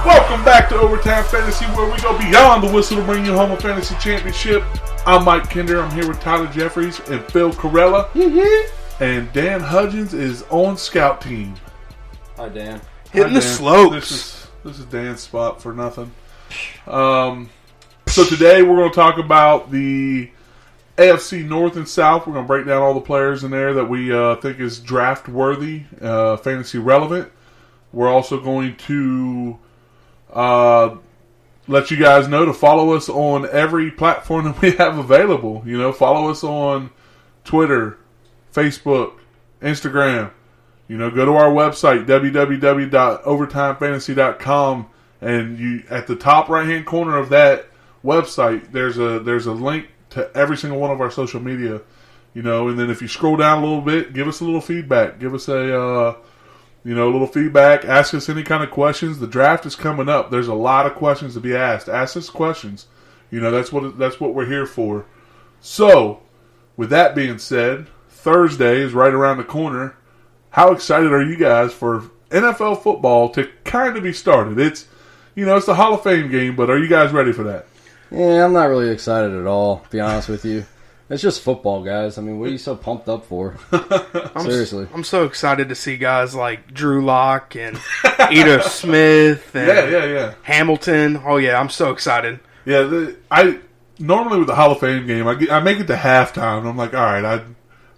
Welcome back to Overtime Fantasy, where we go beyond the whistle to bring you home a fantasy championship. I'm Mike Kinder. I'm here with Tyler Jeffries and Phil Carella. And Dan Hudgens is on scout team. Hi, Dan. Hitting the slopes. This is Dan's spot for nothing. So today we're going to talk about the AFC North and South. We're going to break down all the players in there that we think is draft worthy, fantasy relevant. We're also going to let you guys know to follow us on every platform that we have available. You know, follow us on Twitter, Facebook, Instagram. You know, go to our website, www.overtimefantasy.com, and you at the top right-hand corner of that website, there's a link to every single one of our social media. You know, and then if you scroll down a little bit, give us a little feedback. Give us a little feedback. Ask us any kind of questions. The draft is coming up. There's a lot of questions to be asked. Ask us questions. You know, that's what we're here for. So, with that being said, Thursday is right around the corner. How excited are you guys for NFL football to kind of be started? It's the Hall of Fame game, but are you guys ready for that? Yeah, I'm not really excited at all, to be honest with you. It's just football, guys. I mean, what are you so pumped up for? Seriously. I'm so excited to see guys like Drew Lock and Ito Smith and Hamilton. Oh, yeah, I'm so excited. Yeah, I normally with the Hall of Fame game, I make it to halftime, and I'm like, all right,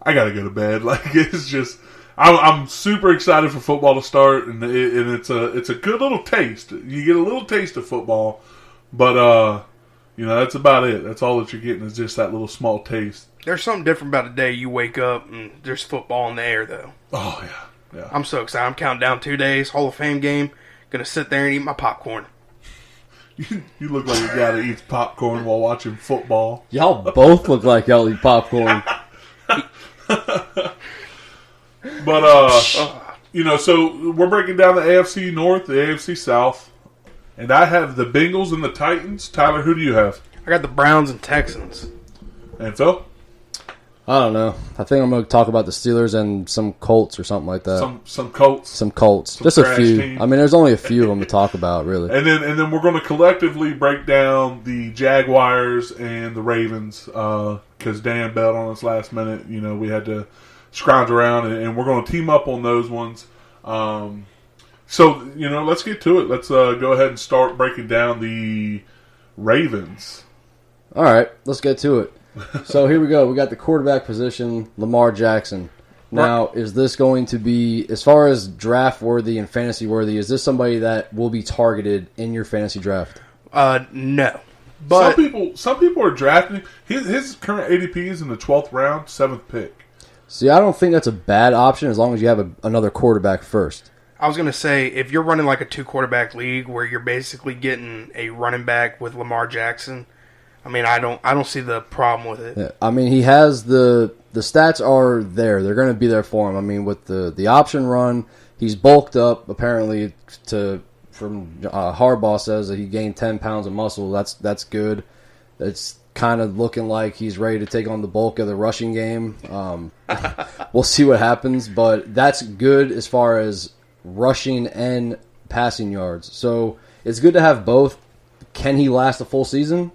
I got to go to bed. Like, it's just... I'm super excited for football to start, and it's a good little taste. You get a little taste of football, but that's about it. That's all that you're getting is just that little small taste. There's something different about a day you wake up and there's football in the air, though. Oh yeah. I'm so excited. I'm counting down 2 days. Hall of Fame game. Gonna sit there and eat my popcorn. You look like a guy that eats popcorn while watching football. Y'all both look like y'all eat popcorn. But, so we're breaking down the AFC North, the AFC South, and I have the Bengals and the Titans. Tyler, who do you have? I got the Browns and Texans. And Phil? I don't know. I think I'm going to talk about the Steelers and some Colts or something like that. Some Colts. Some Colts. Just a few. Team. I mean, there's only a few of them to talk about, really. And then we're going to collectively break down the Jaguars and the Ravens because Dan bailed on us last minute. You know, we had to scrounge around, and we're going to team up on those ones. So, let's get to it. Let's go ahead and start breaking down the Ravens. All right, let's get to it. So here we go. We got the quarterback position, Lamar Jackson. Now, is this going to be, as far as draft worthy and fantasy worthy, is this somebody that will be targeted in your fantasy draft? No. But some people are drafting. His current ADP is in the 12th round, 7th pick. See, I don't think that's a bad option as long as you have another quarterback first. I was going to say, if you're running like a 2-quarterback league where you're basically getting a running back with Lamar Jackson, I mean, I don't see the problem with it. Yeah, I mean, he has the stats are there. They're going to be there for him. I mean, with the option run, he's bulked up apparently from Harbaugh says that he gained 10 pounds of muscle. That's good. It's kind of looking like he's ready to take on the bulk of the rushing game. We'll see what happens, but that's good as far as rushing and passing yards. So it's good to have both. Can he last a full season?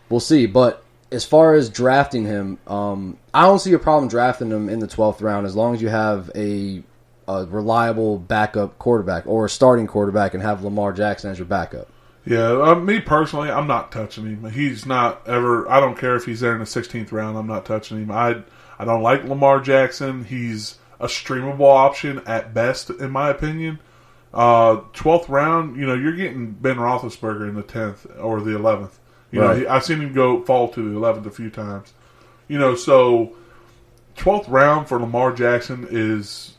We'll see. But as far as drafting him, I don't see a problem drafting him in the 12th round as long as you have a reliable backup quarterback or a starting quarterback and have Lamar Jackson as your backup. Yeah, me personally, I'm not touching him. He's not ever. I don't care if he's there in the 16th round. I'm not touching him. I don't like Lamar Jackson. He's a streamable option at best, in my opinion. 12th round, you're getting Ben Roethlisberger in the 10th or the 11th. I've seen him fall to the 11th a few times. So 12th round for Lamar Jackson is,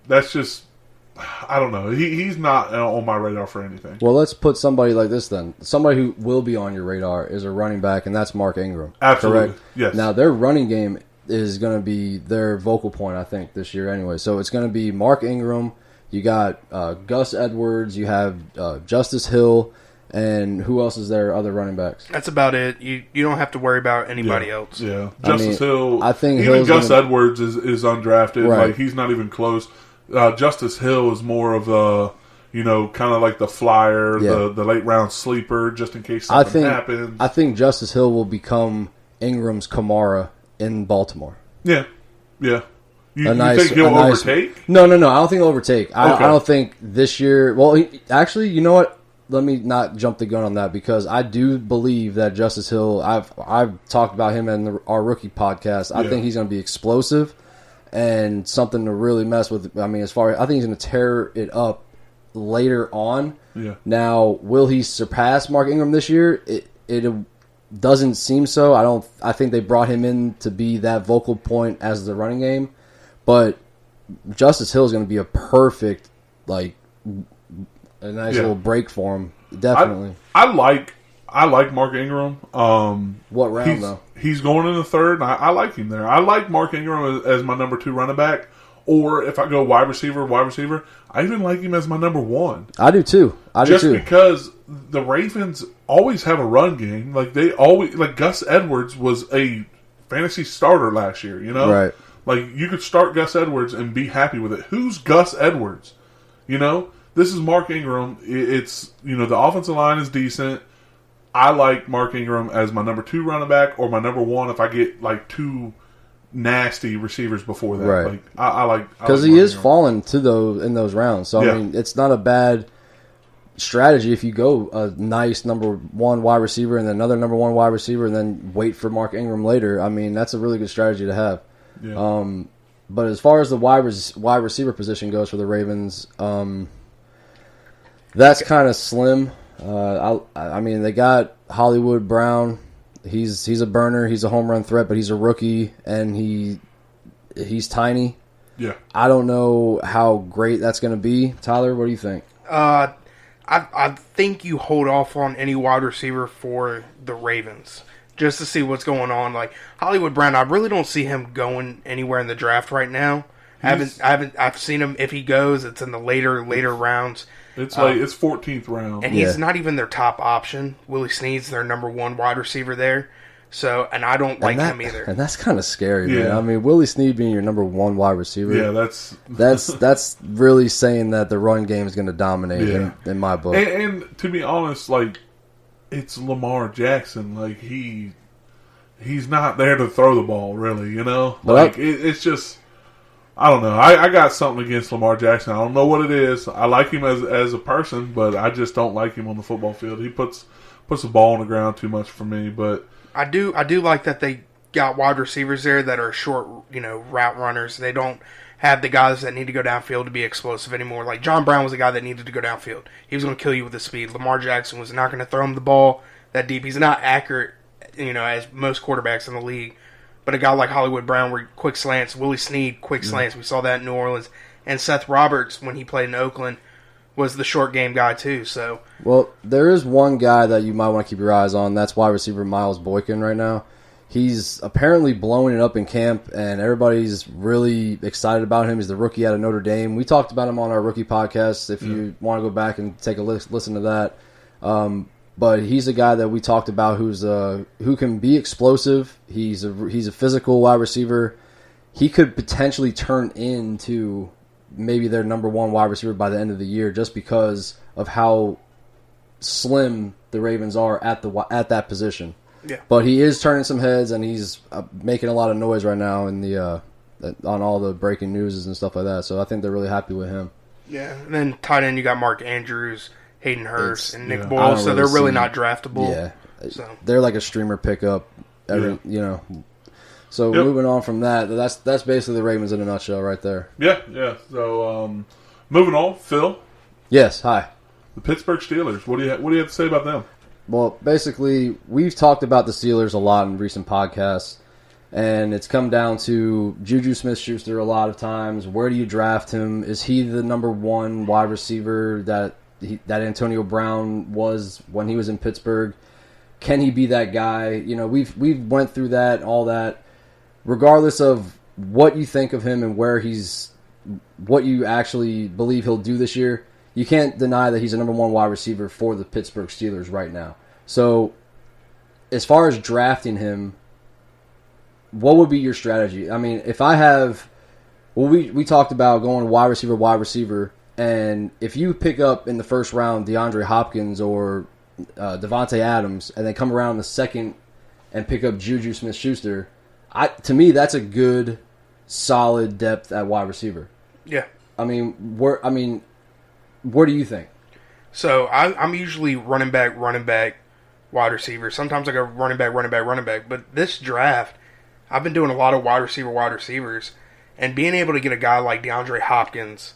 that's just. I don't know. He's not on my radar for anything. Well, let's put somebody like this then. Somebody who will be on your radar is a running back, and that's Mark Ingram. Absolutely. Correct? Yes. Now, their running game is going to be their vocal point, I think, this year anyway. So it's going to be Mark Ingram. You got Gus Edwards. You have Justice Hill. And who else is there? Other running backs. That's about it. You don't have to worry about anybody else. Yeah. Justice Hill. I think even Gus Edwards is undrafted. Right. Like, he's not even close. Justice Hill is more of kind of like the flyer, Yeah. the late round sleeper, just in case something happens. I think Justice Hill will become Ingram's Kamara in Baltimore. Yeah. You think he'll overtake? No. I don't think he'll overtake. Okay. I don't think this year. Well, actually, you know what? Let me not jump the gun on that because I do believe that Justice Hill. I've talked about him in our rookie podcast. I think he's going to be explosive and something to really mess with. I mean, I think he's going to tear it up later on. Yeah. Now, will he surpass Mark Ingram this year? It doesn't seem so. I think they brought him in to be that vocal point as the running game, but Justice Hill is going to be a perfect a nice little break for him. Definitely. I like Mark Ingram. What round though? He's going in the third. And I like him there. I like Mark Ingram as my number 2 running back. Or if I go wide receiver, I even like him as my number 1. I do too. Just because the Ravens always have a run game. Like they always Gus Edwards was a fantasy starter last year. Right. Like you could start Gus Edwards and be happy with it. Who's Gus Edwards? This is Mark Ingram. It's the offensive line is decent. I like Mark Ingram as my number 2 running back or my number 1 if I get 2 nasty receivers before that. Right. I like because he is falling in those rounds. So I mean, it's not a bad strategy if you go a nice number 1 wide receiver and then another number 1 wide receiver and then wait for Mark Ingram later. I mean, that's a really good strategy to have. Yeah. But as far as the wide receiver position goes for the Ravens, that's kind of slim. I mean, they got Hollywood Brown. He's a burner. He's a home run threat, but he's a rookie and he's tiny. Yeah. I don't know how great that's going to be. Tyler, what do you think? I think you hold off on any wide receiver for the Ravens just to see what's going on. Like Hollywood Brown, I really don't see him going anywhere in the draft right now. I've seen him. If he goes, it's in the later rounds. It's it's 14th round, and he's not even their top option. Willie Snead's their number 1 wide receiver there. So, and I don't like him either. And that's kind of scary, man. I mean, Willie Snead being your number 1 wide receiver. Yeah, that's really saying that the run game is going to dominate in my book. And to be honest, it's Lamar Jackson. He's not there to throw the ball, really. It's just. I don't know. I got something against Lamar Jackson. I don't know what it is. I like him as a person, but I just don't like him on the football field. He puts the ball on the ground too much for me. But I do like that they got wide receivers there that are short, route runners. They don't have the guys that need to go downfield to be explosive anymore. Like John Brown was a guy that needed to go downfield. He was going to kill you with his speed. Lamar Jackson was not going to throw him the ball that deep. He's not accurate, as most quarterbacks in the league. But a guy like Hollywood Brown were quick slants. Willie Snead, quick slants. We saw that in New Orleans. And Seth Roberts, when he played in Oakland, was the short game guy too. So, well, there is one guy that you might want to keep your eyes on. That's wide receiver Miles Boykin right now. He's apparently blowing it up in camp, and everybody's really excited about him. He's the rookie out of Notre Dame. We talked about him on our rookie podcast. If you want to go back and take a listen to that. But he's a guy that we talked about who can be explosive. He's a physical wide receiver. He could potentially turn into maybe their number 1 wide receiver by the end of the year, just because of how slim the Ravens are at that position. Yeah. But he is turning some heads, and he's making a lot of noise right now in the on all the breaking news and stuff like that. So I think they're really happy with him. Yeah, and then tight end you got Mark Andrews, Hayden Hurst, and Nick Boyle, so they're really not draftable. Yeah, so they're like a streamer pickup. So moving on from that, that's basically the Ravens in a nutshell right there. Yeah. So moving on, Phil. Yes, hi. The Pittsburgh Steelers. What do you have to say about them? Well, basically, we've talked about the Steelers a lot in recent podcasts, and it's come down to Juju Smith-Schuster a lot of times. Where do you draft him? Is he the number 1 wide receiver that Antonio Brown was when he was in Pittsburgh? Can he be that guy? We've went through that, all that. Regardless of what you think of him and what you actually believe he'll do this year, you can't deny that he's a number 1 wide receiver for the Pittsburgh Steelers right now. So, as far as drafting him, what would be your strategy? I mean, if I have... Well, we talked about going wide receiver, And if you pick up in the first round DeAndre Hopkins or Devontae Adams, and then come around in the second and pick up Juju Smith-Schuster, to me that's a good, solid depth at wide receiver. Yeah. I mean, where do you think? So I'm usually running back, wide receiver. Sometimes I go running back. But this draft, I've been doing a lot of wide receivers, and being able to get a guy like DeAndre Hopkins,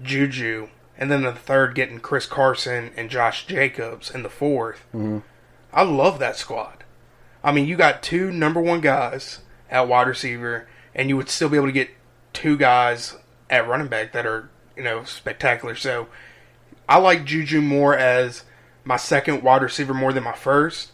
Juju, and then the third getting Chris Carson and Josh Jacobs in the fourth. Mm-hmm. I love that squad. I mean, you got 2 number 1 guys at wide receiver, and you would still be able to get 2 guys at running back that are, spectacular. So I like Juju more as my second wide receiver more than my first.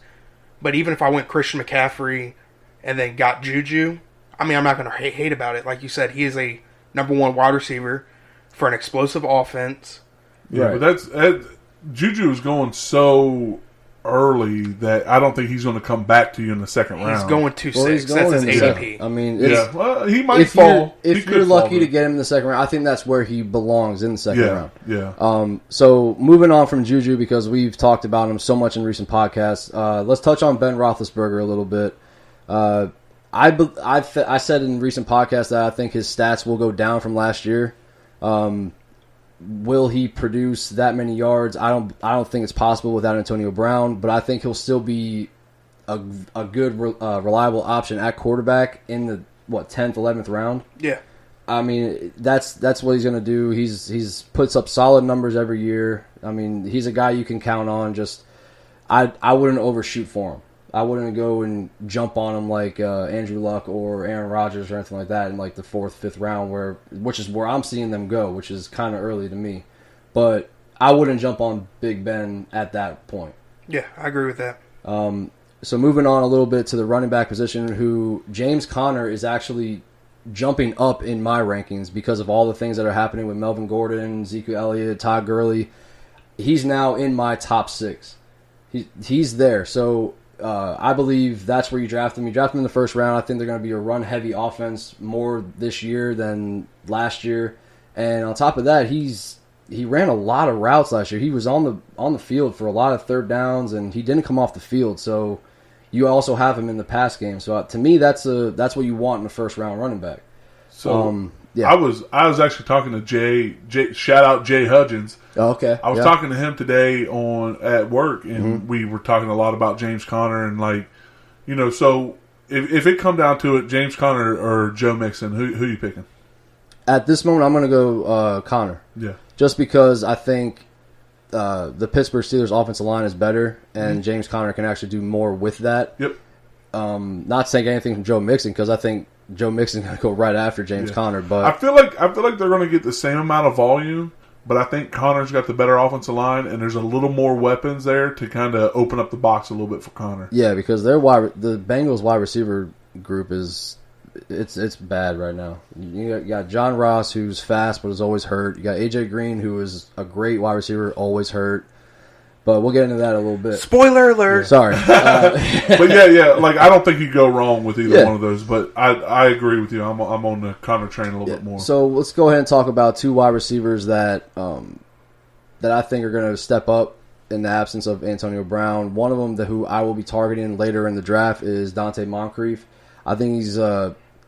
But even if I went Christian McCaffrey and then got Juju, I mean, I'm not going to hate about it. Like you said, he is a number 1 wide receiver for an explosive offense. Yeah, right. But Juju is going so early that I don't think he's going to come back to you in the second round. He's going 2-6. Well, he's going That's his in the ADP. second. I mean, well, he might fall. If you're lucky to get him in the second round, I think that's where he belongs in the second round. Yeah. So moving on from Juju, because we've talked about him so much in recent podcasts, let's touch on Ben Roethlisberger a little bit. I said in recent podcasts that I think his stats will go down from last year. Will he produce that many yards? I don't think it's possible without Antonio Brown, but I think he'll still be a good, reliable option at quarterback in the 10th, 11th round. Yeah. I mean, that's what he's going to do. He's puts up solid numbers every year. I mean, he's a guy you can count on. Just I wouldn't overshoot for him. I wouldn't go and jump on him like Andrew Luck or Aaron Rodgers or anything like that in like the 4th, 5th round, which is where I'm seeing them go, which is kind of early to me. But I wouldn't jump on Big Ben at that point. Yeah, I agree with that. So moving on a little bit to the running back position, who James Conner is actually jumping up in my rankings because of all the things that are happening with Melvin Gordon, Ezekiel Elliott, Todd Gurley. He's now in my top 6. He's there. So I believe that's where you draft him. You draft him in the first round. I think they're going to be a run-heavy offense more this year than last year. And on top of that, he ran a lot of routes last year. He was on the field for a lot of third downs, and he didn't come off the field. So you also have him in the pass game. So to me, that's what you want in the first round running back. So yeah. I was actually talking to Jay. Shout out Jay Hudgens. Oh, okay. I was talking to him today at work, and we were talking a lot about James Conner and so if it come down to it, James Conner or Joe Mixon, who you picking? At this moment, I'm going to go Conner. Yeah. Just because I think the Pittsburgh Steelers offensive line is better, and James Conner can actually do more with that. Yep. Not saying anything from Joe Mixon, because I think Joe Mixon's going to go right after James Conner. But I feel like they're going to get the same amount of volume, but I think Conner's got the better offensive line, and there's a little more weapons there to kind of open up the box a little bit for Conner. Yeah, because the Bengals wide receiver group is it's bad right now. You got John Ross, who's fast but is always hurt. You got AJ Green, who is a great wide receiver, always hurt. But we'll get into that a little bit. Spoiler alert. Yeah. Sorry. But yeah. Like, I don't think you go wrong with either one of those. But I agree with you. I'm on the Conner train a little bit more. So let's go ahead and talk about 2 wide receivers that I think are going to step up in the absence of Antonio Brown. One of them, who I will be targeting later in the draft, is Dante Moncrief. I think he's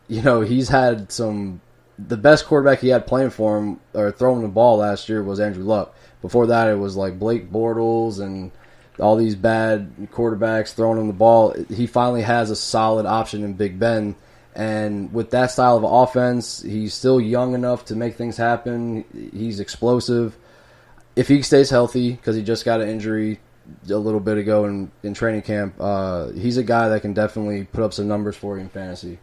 he's had the best quarterback he had playing for him or throwing the ball last year was Andrew Luck. Before that, it was like Blake Bortles and all these bad quarterbacks throwing him the ball. He finally has a solid option in Big Ben. And with that style of offense, he's still young enough to make things happen. He's explosive. If he stays healthy, because he just got an injury a little bit ago in training camp, he's a guy that can definitely put up some numbers for you in fantasy.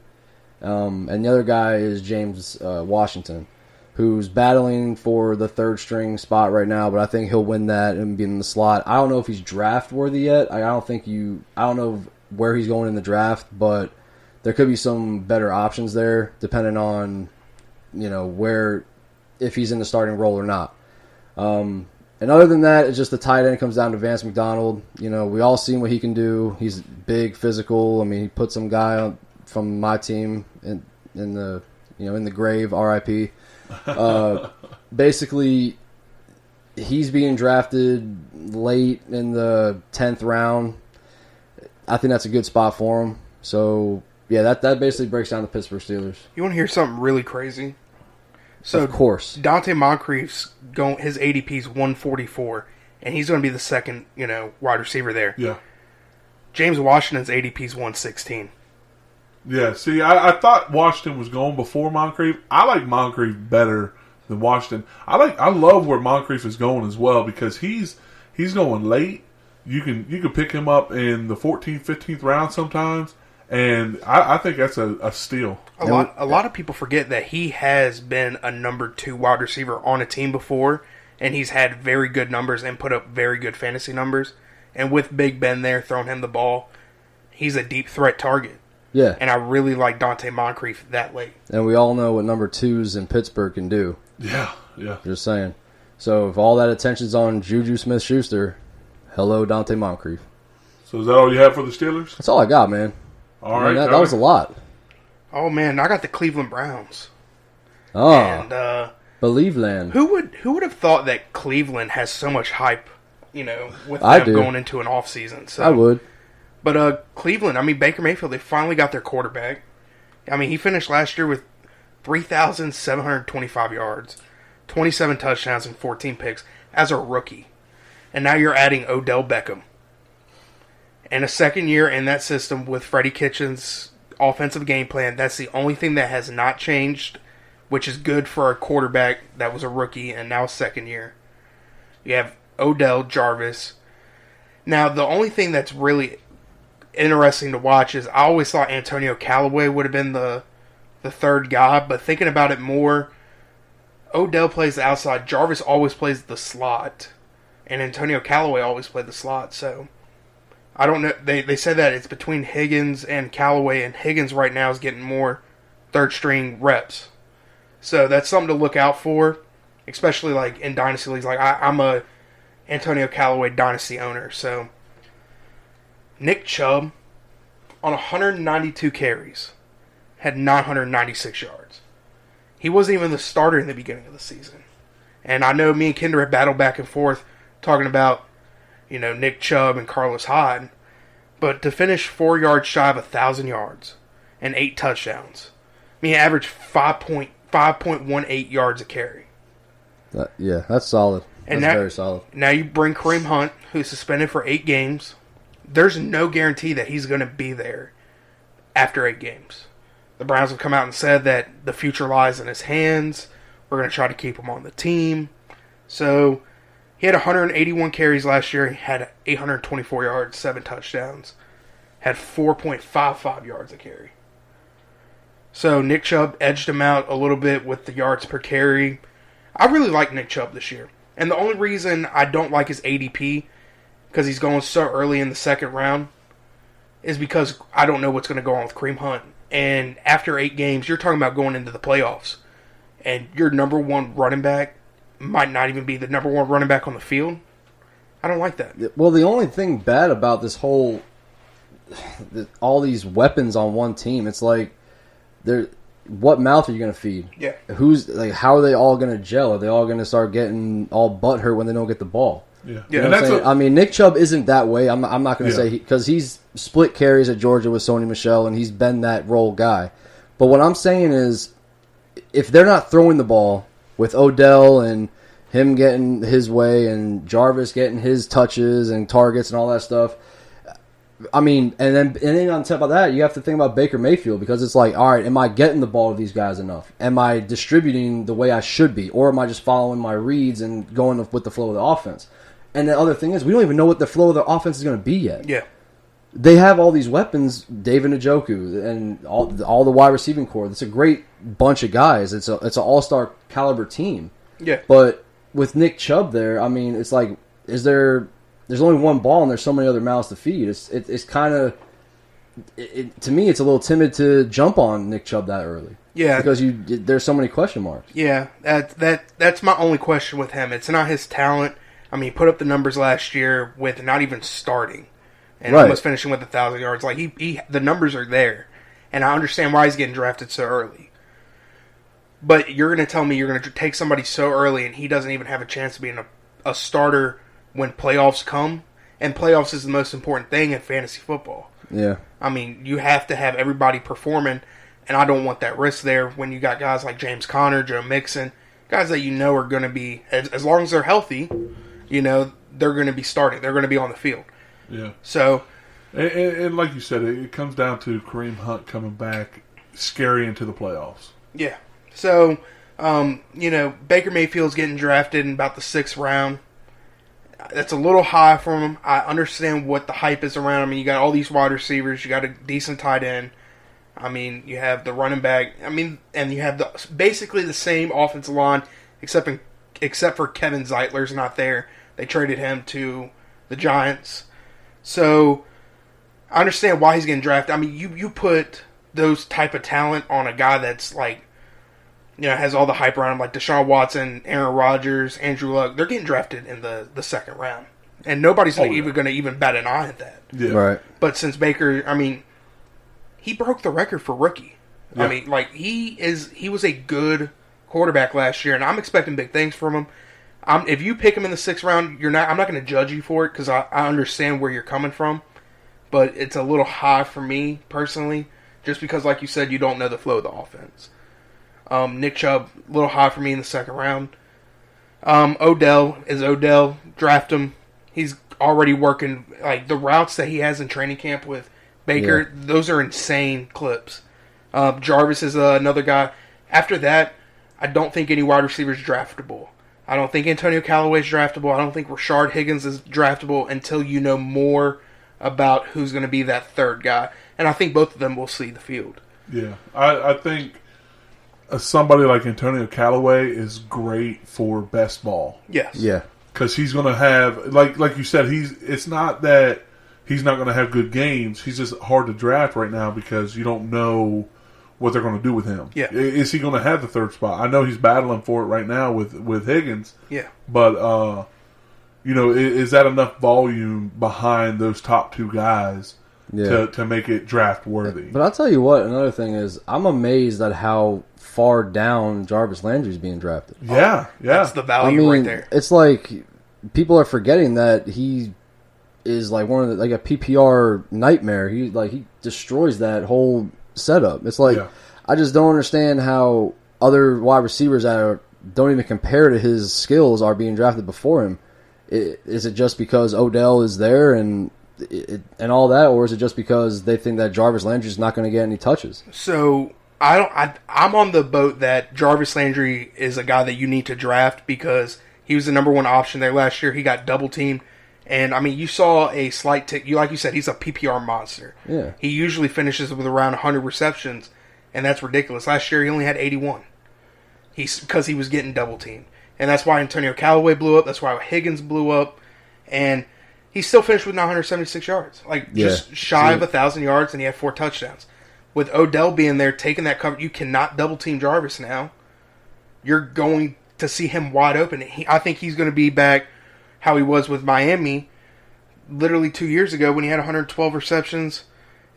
And the other guy is James Washington, who's battling for the 3rd string spot right now, but I think he'll win that and be in the slot. I don't know if he's draft worthy yet. I don't know where he's going in the draft, but there could be some better options there depending on, if he's in the starting role or not. And other than that, it's just the tight end comes down to Vance McDonald. We all seen what he can do. He's big, physical. I mean, he put some guy from my team in the grave, RIP. Basically, he's being drafted late in the 10th round. I think that's a good spot for him. So, yeah, that basically breaks down the Pittsburgh Steelers. You want to hear something really crazy? So, of course. Dante Moncrief's his ADP's 144, and he's going to be the second, wide receiver there. Yeah. James Washington's ADP's 116. Yeah, see, I thought Washington was going before Moncrief. I like Moncrief better than Washington. I love where Moncrief is going as well because he's going late. You can pick him up in the 14th, 15th round sometimes, and I think that's a steal. A lot of people forget that he has been a number 2 wide receiver on a team before, and he's had very good numbers and put up very good fantasy numbers. And with Big Ben there throwing him the ball, he's a deep threat target. Yeah. And I really like Dante Moncrief that late. And we all know what number 2s in Pittsburgh can do. Yeah. Just saying. So if all that attention's on Juju Smith-Schuster, hello, Dante Moncrief. So is that all you have for the Steelers? That's all I got, man. All right. That was a lot. Oh, man, I got the Cleveland Browns. Oh, and Believe land. Who would have thought that Cleveland has so much hype, with them going into an offseason? So I would. But Cleveland, Baker Mayfield, they finally got their quarterback. He finished last year with 3,725 yards, 27 touchdowns, and 14 picks as a rookie. And now you're adding Odell Beckham. And a second year in that system with Freddie Kitchens' offensive game plan, that's the only thing that has not changed, which is good for a quarterback that was a rookie and now second year. You have Odell, Jarvis. Now, the only thing that's really interesting to watch is I always thought Antonio Callaway would have been the third guy, but thinking about it more, Odell plays the outside, Jarvis always plays the slot, and Antonio Callaway always played the slot, so I don't know. They said that it's between Higgins and Callaway, and Higgins right now is getting more third-string reps. So that's something to look out for, especially like in dynasty leagues. Like I'm a Antonio Callaway dynasty owner, so Nick Chubb, on 192 carries, had 996 yards. He wasn't even the starter in the beginning of the season. And I know me and Kinder have battled back and forth talking about, Nick Chubb and Carlos Hyde. But to finish 4 yards shy of 1,000 yards and 8 touchdowns, he averaged 5.18 yards a carry. That's solid. That's very solid. Now you bring Kareem Hunt, who's suspended for 8 games. There's no guarantee that he's going to be there after 8 games. The Browns have come out and said that the future lies in his hands. We're going to try to keep him on the team. So he had 181 carries last year. He had 824 yards, 7 touchdowns. Had 4.55 yards a carry. So Nick Chubb edged him out a little bit with the yards per carry. I really like Nick Chubb this year. And the only reason I don't like his ADP, because he's going so early in the second round, is because I don't know what's going to go on with Kareem Hunt. And after 8 games, you're talking about going into the playoffs. And your number 1 running back might not even be the number 1 running back on the field. I don't like that. Well, the only thing bad about this whole, all these weapons on one team, it's like, what mouth are you going to feed? Yeah. How are they all going to gel? Are they all going to start getting all butthurt when they don't get the ball? Yeah. You know what I'm saying? Nick Chubb isn't that way. I'm not going to say because he's split carries at Georgia with Sony Michel, and he's been that role guy. But what I'm saying is, if they're not throwing the ball with Odell and him getting his way and Jarvis getting his touches and targets and all that stuff, and then on top of that, you have to think about Baker Mayfield, because it's like, all right, am I getting the ball to these guys enough? Am I distributing the way I should be? Or am I just following my reads and going with the flow of the offense? And the other thing is, we don't even know what the flow of the offense is going to be yet. Yeah. They have all these weapons, David Njoku, and all the wide receiving core. It's a great bunch of guys. It's an all-star caliber team. Yeah. But with Nick Chubb there, it's like, there's only one ball and there's so many other mouths to feed. It's kind of, to me, it's a little timid to jump on Nick Chubb that early. Yeah. Because there's so many question marks. Yeah, that's my only question with him. It's not his talent. He put up the numbers last year with not even starting, and almost finishing with 1,000 yards. Like the numbers are there, and I understand why he's getting drafted so early. But you're going to tell me you're going to take somebody so early, and he doesn't even have a chance to be in a starter when playoffs come, and playoffs is the most important thing in fantasy football. Yeah. I mean, you have to have everybody performing, and I don't want that risk there when you got guys like James Conner, Joe Mixon, guys that you know are going to be, as long as they're healthy, you know, they're going to be starting. They're going to be on the field. Yeah. So, and like you said, it comes down to Kareem Hunt coming back scary into the playoffs. yeah. So, you know, Baker Mayfield's getting drafted in about the 6th round. That's a little high for him. I understand what the hype is around. I mean, you got all these wide receivers. You got a decent tight end. I mean, you have the running back. I mean, and you have basically the same offensive line, except for Kevin Zeitler's not there. They traded him to the Giants. So, I understand why he's getting drafted. I mean, you put those type of talent on a guy that's like, you know, has all the hype around him, like Deshaun Watson, Aaron Rodgers, Andrew Luck. They're getting drafted in the 2nd round. And nobody's even going to even bat an eye at that. Yeah. Right. But since Baker, I mean, he broke the record for rookie. Yeah. I mean, like, he was a good quarterback last year, and I'm expecting big things from him. If you pick him in the 6th round, I'm not going to judge you for it because I understand where you're coming from. But it's a little high for me, personally, just because, like you said, you don't know the flow of the offense. Nick Chubb, a little high for me in the 2nd round. Odell. Draft him. He's already working, like, the routes that he has in training camp with Baker, those are insane clips. Jarvis is another guy. After that, I don't think any wide receiver is draftable. I don't think Antonio Callaway is draftable. I don't think Rashard Higgins is draftable until you know more about who's going to be that 3rd guy. And I think both of them will see the field. Yeah. I think somebody like Antonio Callaway is great for best ball. Yes. Yeah. Because he's going to have, like you said, it's not that he's not going to have good games. He's just hard to draft right now because you don't know what they're going to do with him. Yeah. Is he going to have the 3rd spot? I know he's battling for it right now with Higgins. Yeah. But, you know, is that enough volume behind those top 2 guys to make it draft worthy? But I'll tell you what, another thing is, I'm amazed at how far down Jarvis Landry's being drafted. Yeah. That's the value right there. It's like people are forgetting that he is like one of the, like a PPR nightmare. He destroys that whole setup. It's like I just don't understand how other wide receivers that don't even compare to his skills are being drafted before him. Is it just because Odell is there and all that, or is it just because they think that Jarvis Landry is not going to get any touches? So I'm on the boat that Jarvis Landry is a guy that you need to draft because he was the number 1 option there last year. He got double teamed. And, I mean, you saw a slight tick. Like you said, he's a PPR monster. Yeah. He usually finishes with around 100 receptions, and that's ridiculous. Last year, he only had 81 because he was getting double-teamed. And that's why Antonio Callaway blew up. That's why Higgins blew up. And he still finished with 976 yards. Just shy of 1,000 yards, and he had 4 touchdowns. With Odell being there, taking that cover, you cannot double-team Jarvis now. You're going to see him wide open. I think he's going to be back how he was with Miami literally 2 years ago when he had 112 receptions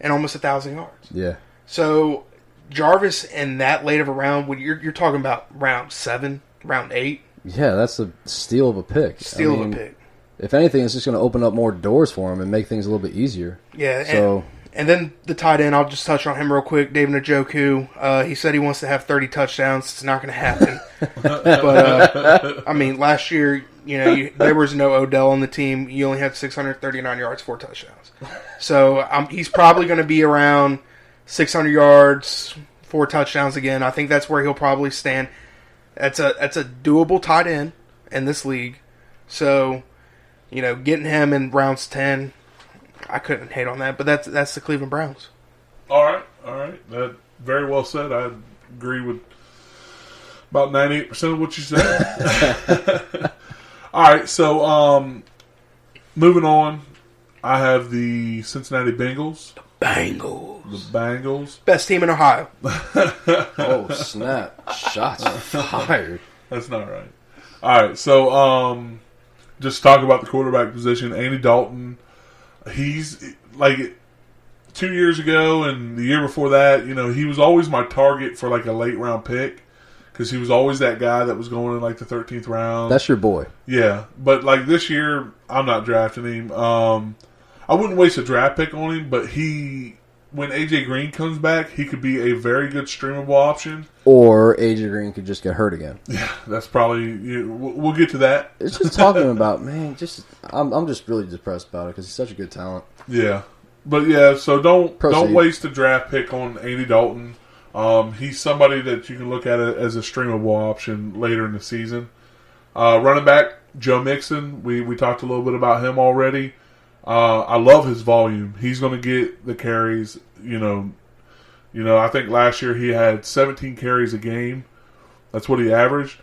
and almost 1,000 yards. Yeah. So Jarvis in that late of a round, when you're talking about round 7, round 8. Yeah, that's a steal of a pick. Of a pick. If anything, it's just going to open up more doors for him and make things a little bit easier. Yeah. So and then the tight end, I'll just touch on him real quick. David Njoku. He said he wants to have 30 touchdowns. It's not going to happen. But I mean, last year, you know, there was no Odell on the team. You only had 639 yards, 4 touchdowns. So he's probably going to be around 600 yards, 4 touchdowns again. I think that's where he'll probably stand. That's a doable tight end in this league. So, you know, getting him in rounds 10, I couldn't hate on that. But that's the Cleveland Browns. All right. That very well said. I agree with about 98% of what you said. All right, so moving on, I have the Cincinnati Bengals. The Bengals. Best team in Ohio. oh, snap. Shots fired. That's not right. All right, so just talk about the quarterback position. Andy Dalton, he's like 2 years ago and the year before that, you know, he was always my target for like a late round pick because he was always that guy that was going in like the 13th round. That's your boy. Yeah, but like this year, I'm not drafting him. I wouldn't waste a draft pick on him, but when AJ Green comes back, he could be a very good streamable option. Or AJ Green could just get hurt again. Yeah, that's probably. We'll get to that. It's just talking about, man. I'm just really depressed about it because he's such a good talent. Yeah, but yeah, so don't Proceed. waste a draft pick on Andy Dalton. He's somebody that you can look at it as a streamable option later in the season. Running back Joe Mixon, we talked a little bit about him already. I love his volume. He's going to get the carries. I think last year he had 17 carries a game. That's what he averaged.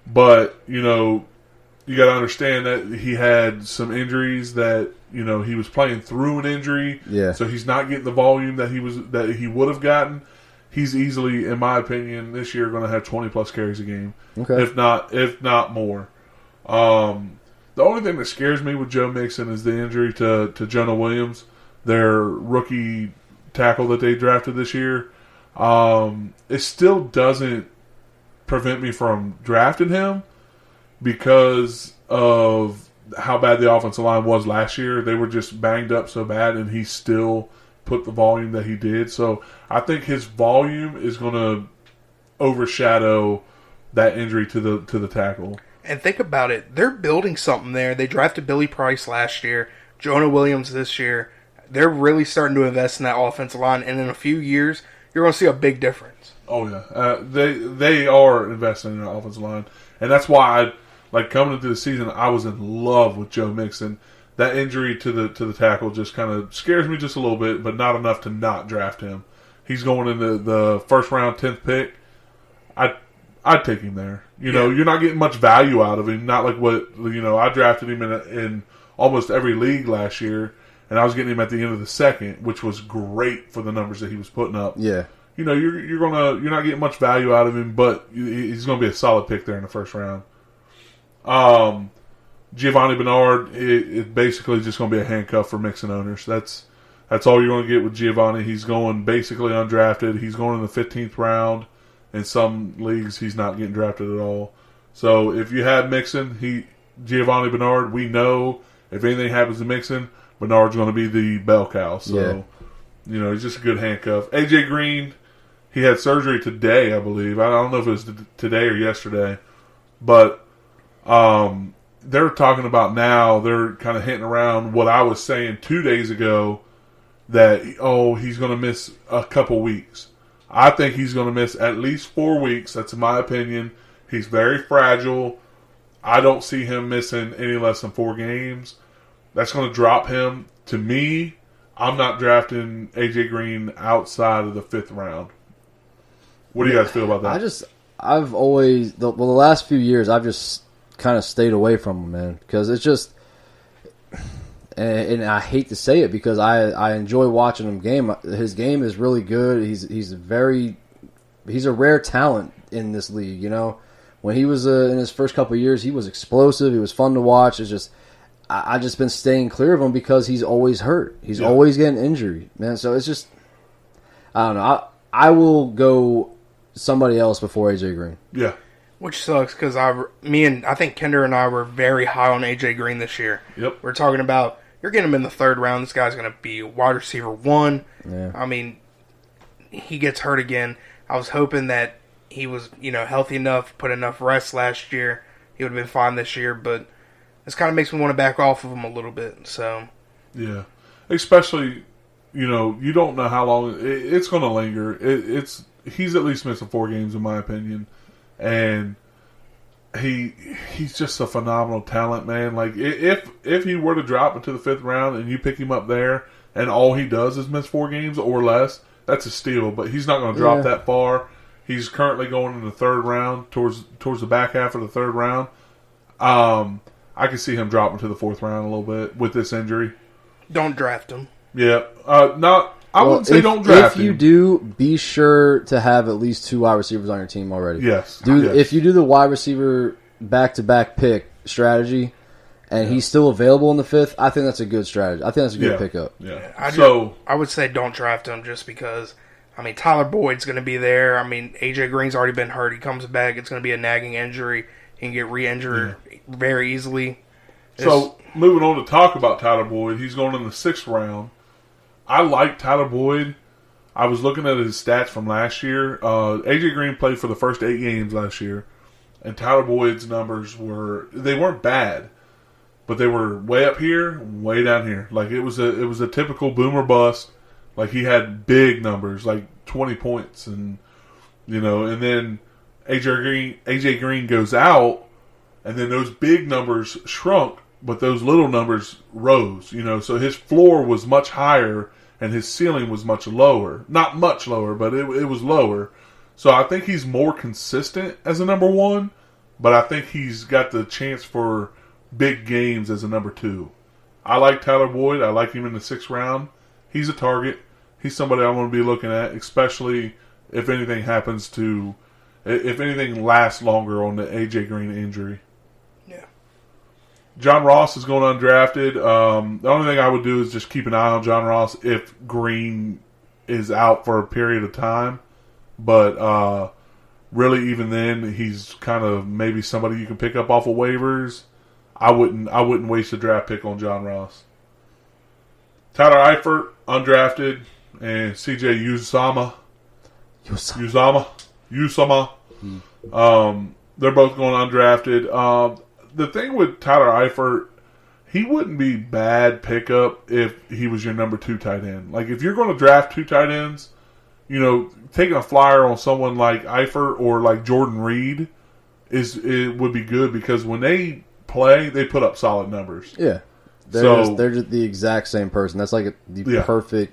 But you got to understand that he had some injuries that he was playing through an injury. Yeah. So he's not getting the volume that he would have gotten. He's easily, in my opinion, this year going to have 20 plus carries a game. Okay. If not more. The only thing that scares me with Joe Mixon is the injury to Jonah Williams, their rookie tackle that they drafted this year. It still doesn't prevent me from drafting him because of how bad the offensive line was last year. They were just banged up so bad, and he still put the volume that he did. So I think his volume is going to overshadow that injury to the tackle. And think about it. They're building something there. They drafted Billy Price last year, Jonah Williams this year. They're really starting to invest in that offensive line. And in a few years, you're going to see a big difference. Oh, yeah. They are investing in the offensive line. And that's why, coming into the season, I was in love with Joe Mixon. That injury to the tackle just kind of scares me just a little bit, but not enough to not draft him. He's going into the first round, 10th pick. I'd take him there. You're not getting much value out of him. Not like what I drafted him in almost every league last year, and I was getting him at the end of the second, which was great for the numbers that he was putting up. Yeah. You're not getting much value out of him, but he's going to be a solid pick there in the first round. Giovanni Bernard, it basically just going to be a handcuff for Mixon owners. That's all you're going to get with Giovanni. He's going basically undrafted. He's going in the 15th round. In some leagues, he's not getting drafted at all. So if you have Mixon, Giovanni Bernard, we know if anything happens to Mixon, Bernard's going to be the bell cow. So, he's just a good handcuff. AJ Green, he had surgery today, I believe. I don't know if it was today or yesterday. But they're talking about now, they're kind of hinting around what I was saying 2 days ago, that, he's going to miss a couple weeks. I think he's going to miss at least 4 weeks. That's my opinion. He's very fragile. I don't see him missing any less than 4 games. That's going to drop him. To me, I'm not drafting AJ Green outside of the 5th round. What do you guys feel about that? I've always, the last few years, I've just kind of stayed away from him, man. Because it's just, and I hate to say it because I enjoy watching him game. His game is really good. He's a rare talent in this league. When he was in his first couple of years, he was explosive. He was fun to watch. It's just I just been staying clear of him because he's always hurt. He's always getting injury, man. So it's just I don't know. I will go somebody else before AJ Green. Yeah. Which sucks because I think Kinder and I were very high on AJ Green this year. Yep. We're talking about. You're getting him in the 3rd round. This guy's going to be wide receiver 1. Yeah. I mean, he gets hurt again. I was hoping that he was, healthy enough, put enough rest last year. He would have been fine this year, but this kind of makes me want to back off of him a little bit. So, yeah, especially, you don't know how long it's going to linger. He's at least missing 4 games in my opinion, and he's just a phenomenal talent, man. Like if he were to drop into the 5th round and you pick him up there, and all he does is miss 4 games or less, that's a steal. But he's not going to drop that far. He's currently going in the 3rd round, towards the back half of the 3rd round. I can see him dropping to the 4th round a little bit with this injury. Don't draft him. Yeah, I wouldn't say don't draft him. If you do, be sure to have at least 2 wide receivers on your team already. Yes. If you do the wide receiver back-to-back pick strategy, and he's still available in the 5th, I think that's a good strategy. I think that's a good pickup. Yeah. I would say don't draft him just because I mean, Tyler Boyd's going to be there. I mean, AJ Green's already been hurt. He comes back. It's going to be a nagging injury. He can get re-injured very easily. So, moving on to talk about Tyler Boyd, he's going in the 6th round. I like Tyler Boyd. I was looking at his stats from last year. AJ Green played for the first 8 games last year, and Tyler Boyd's numbers weren't bad, but they were way up here, way down here. Like it was a typical boomer bust. Like he had big numbers, like 20 points, and and then AJ Green goes out, and then those big numbers shrunk, but those little numbers rose. So his floor was much higher. And his ceiling was much lower. Not much lower, but it was lower. So I think he's more consistent as a number 1, but I think he's got the chance for big games as a number 2. I like Tyler Boyd. I like him in the 6th round. He's a target. He's somebody I want to be looking at, especially if anything lasts longer on the AJ Green injury. Yeah. John Ross is going undrafted. The only thing I would do is just keep an eye on John Ross if Green is out for a period of time. But really, even then, he's kind of maybe somebody you can pick up off of waivers. I wouldn't waste a draft pick on John Ross. Tyler Eifert, undrafted, and CJ Uzama. They're both going undrafted. The thing with Tyler Eifert, he wouldn't be bad pickup if he was your number 2 tight end. Like, if you're going to draft 2 tight ends, taking a flyer on someone like Eifert or like Jordan Reed it would be good because when they play, they put up solid numbers. Yeah. They're just the exact same person. That's like the perfect...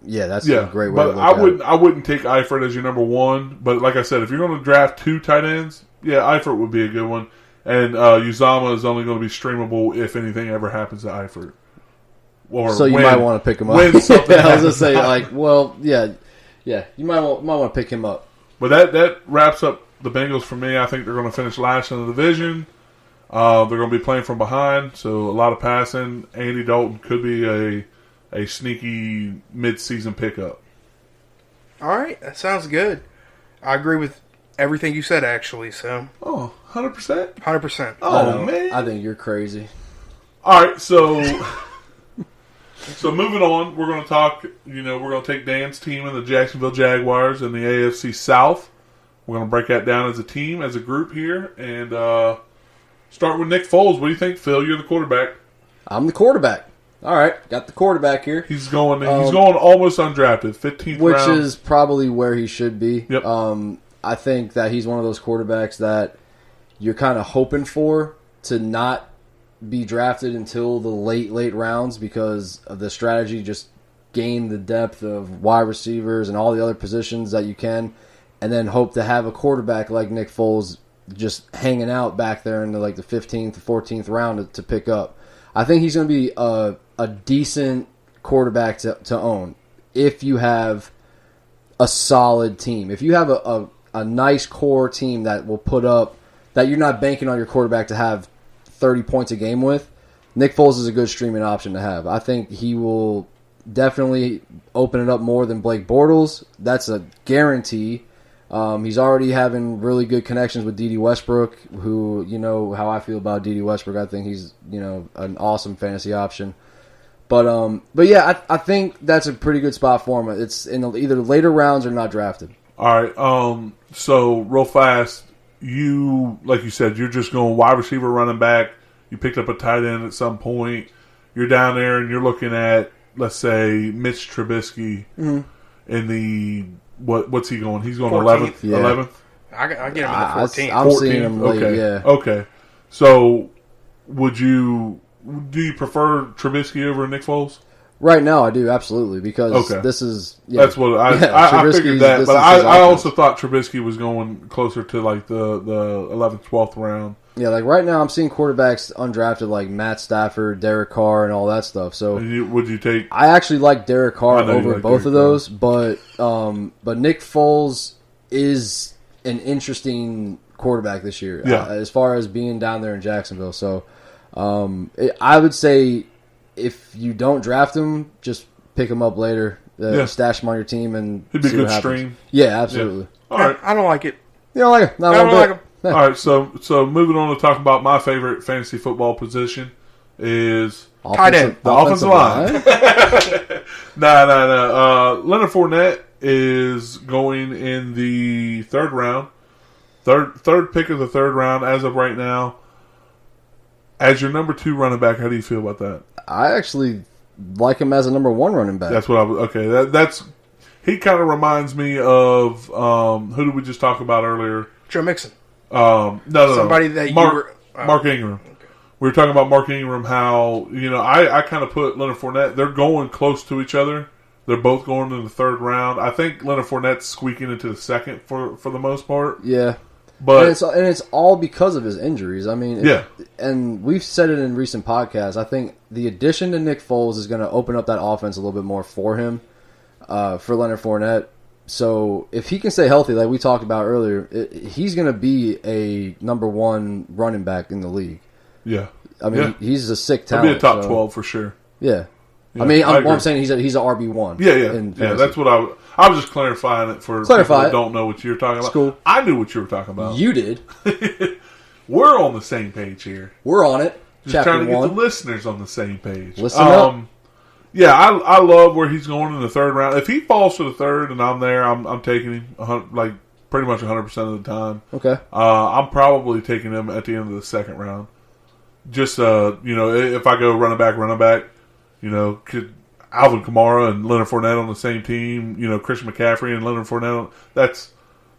Yeah, that's a great way to look at it. I wouldn't take Eifert as your number 1, but like I said, if you're going to draft 2 tight ends, Eifert would be a good one. And Uzama is only going to be streamable if anything ever happens to Eifert. So you might want to pick him up. I was going to say, you might want to pick him up. But that wraps up the Bengals for me. I think they're going to finish last in the division. They're going to be playing from behind, so a lot of passing. Andy Dalton could be a sneaky mid-season pickup. All right, that sounds good. I agree with everything you said, actually. So 100%? 100%. Oh, man. I think you're crazy. All right, so moving on, we're going to talk, we're going to take Dan's team and the Jacksonville Jaguars in the AFC South. We're going to break that down as a team, as a group here, and start with Nick Foles. What do you think, Phil? You're the quarterback. I'm the quarterback. All right, got the quarterback here. He's going almost undrafted, 15th which round. Which is probably where he should be. Yep. I think that he's one of those quarterbacks that you're kind of hoping for to not be drafted until the late rounds because of the strategy. Just gain the depth of wide receivers and all the other positions that you can, and then hope to have a quarterback like Nick Foles just hanging out back there in the 15th, 14th round to pick up. I think he's going to be a decent quarterback to own if you have a solid team. If you have a nice core team that will put up, that you're not banking on your quarterback to have 30 points a game with, Nick Foles is a good streaming option to have. I think he will definitely open it up more than Blake Bortles. That's a guarantee. He's already having really good connections with D.D. Westbrook, who, how I feel about D.D. Westbrook. I think he's, an awesome fantasy option. But yeah, I think that's a pretty good spot for him. It's in either later rounds or not drafted. All right. So real fast, like you said, you're just going wide receiver, running back. You picked up a tight end at some point. You're down there and you're looking at, let's say, Mitch Trubisky in the what's he going? He's going 11th. Yeah. 11th. I get him in the 14th. I'm seeing him late. Okay. Yeah. Okay. So do you prefer Trubisky over Nick Foles? Right now, I do, absolutely, because this is... Yeah. That's what I figured that, but I also thought Trubisky was going closer to the 11th, 12th round. Yeah, right now I'm seeing quarterbacks undrafted like Matt Stafford, Derek Carr, and all that stuff. So would you take... I actually like Derek Carr over both of those, but Nick Foles is an interesting quarterback this year as far as being down there in Jacksonville. So I would say... if you don't draft him, just pick him up later. Stash him on your team and he'd be a see good what happens. stream. Yeah, absolutely. All right. I don't like it. You don't like him? No, I don't like him. Yeah. All right, so moving on to talk about my favorite fantasy football position is Tight end. the offensive line. No. Leonard Fournette is going in the third round. Third pick of the third round as of right now. As your number 2 running back, how do you feel about that? I actually like him as a number 1 running back. That's what I was. Okay, that's he kind of reminds me of who did we just talk about earlier? Joe Mixon. No. Somebody that you Mark, were... Mark Ingram. Okay. We were talking about Mark Ingram, how, I kind of put Leonard Fournette, they're going close to each other. They're both going in the third round. I think Leonard Fournette's squeaking into the second for the most part. Yeah. But and it's all because of his injuries. I mean, yeah. And we've said it in recent podcasts. I think the addition to Nick Foles is going to open up that offense a little bit more for him, for Leonard Fournette. So if he can stay healthy, like we talked about earlier, he's going to be a number 1 running back in the league. Yeah. I mean, he's a sick talent. He'll be a top 12 for sure. Yeah. Yeah, I mean, I'm saying he's a RB1. Yeah. That's what I was just clarifying it for people that don't know what you're talking about. Cool. I knew what you were talking about. You did. We're on the same page here. We're on it. Just Chapter trying to get 1. the listeners on the same page. Listen up. Yeah, I love where he's going in the third round. If he falls to the third and I'm there, I'm taking him like pretty much 100% of the time. Okay. I'm probably taking him at the end of the second round. Just if I go running back, could Alvin Kamara and Leonard Fournette on the same team, Christian McCaffrey and Leonard Fournette,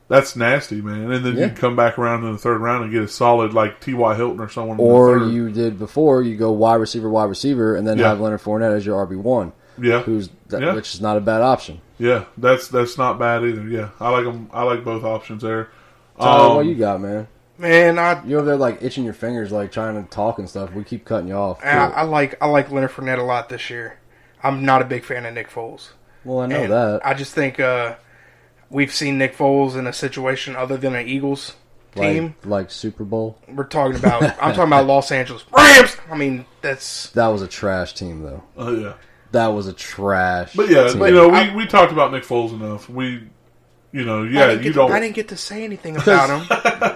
that's nasty, man. And then you can come back around in the third round and get a solid like T.Y. Hilton or someone. Or you did before, you go wide receiver, and then have Leonard Fournette as your RB1. Yeah, which is not a bad option. Yeah, that's not bad either. Yeah, I like them. I like both options there. Tyler, what you got, man? Man, you're over there like itching your fingers, like trying to talk and stuff. We keep cutting you off. I like Leonard Fournette a lot this year. I'm not a big fan of Nick Foles. Well, I know that. I just think we've seen Nick Foles in a situation other than an Eagles team, like Super Bowl. I'm talking about Los Angeles Rams. I mean, that was a trash team, though. Oh yeah, that was a trash. But yeah, team. we talked about Nick Foles enough. I didn't get to say anything about him,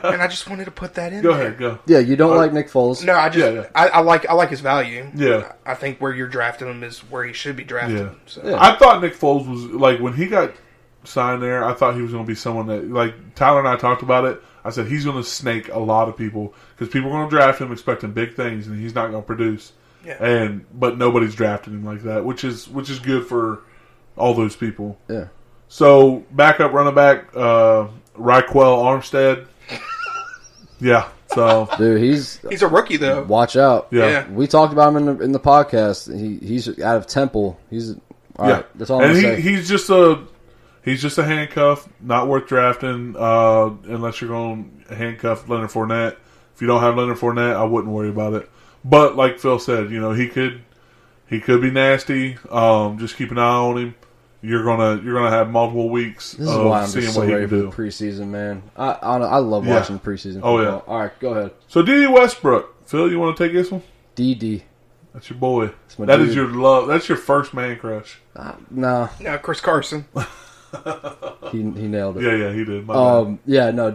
and I just wanted to put that in. Go ahead, go. Yeah, you don't like Nick Foles. No, I like his value. Yeah, I think where you're drafting him is where he should be drafted. Yeah. So. Yeah. I thought Nick Foles was like when he got signed there. I thought he was going to be someone that like Tyler and I talked about it. I said he's going to snake a lot of people because people are going to draft him expecting big things, and he's not going to produce. Yeah. But nobody's drafted him like that, which is good for all those people. Yeah. So, backup running back, Raquel Armstead. Yeah, so dude, he's a rookie though. Watch out. Yeah. We talked about him in the podcast. He's out of Temple. He's all right. That's all I'm gonna say. He's just a handcuff, not worth drafting unless you're going to handcuff Leonard Fournette. If you don't have Leonard Fournette, I wouldn't worry about it. But like Phil said, he could be nasty. Just keep an eye on him. You're gonna have multiple weeks. This is why I'm seeing just so what he ready can for do. the preseason, man. I love watching preseason football. Oh yeah. All right, go ahead. So D.D. Westbrook, Phil, you want to take this one? DD. That's your boy. That is your love. That's your first man crush. No, Chris Carson. he nailed it. Yeah, he did.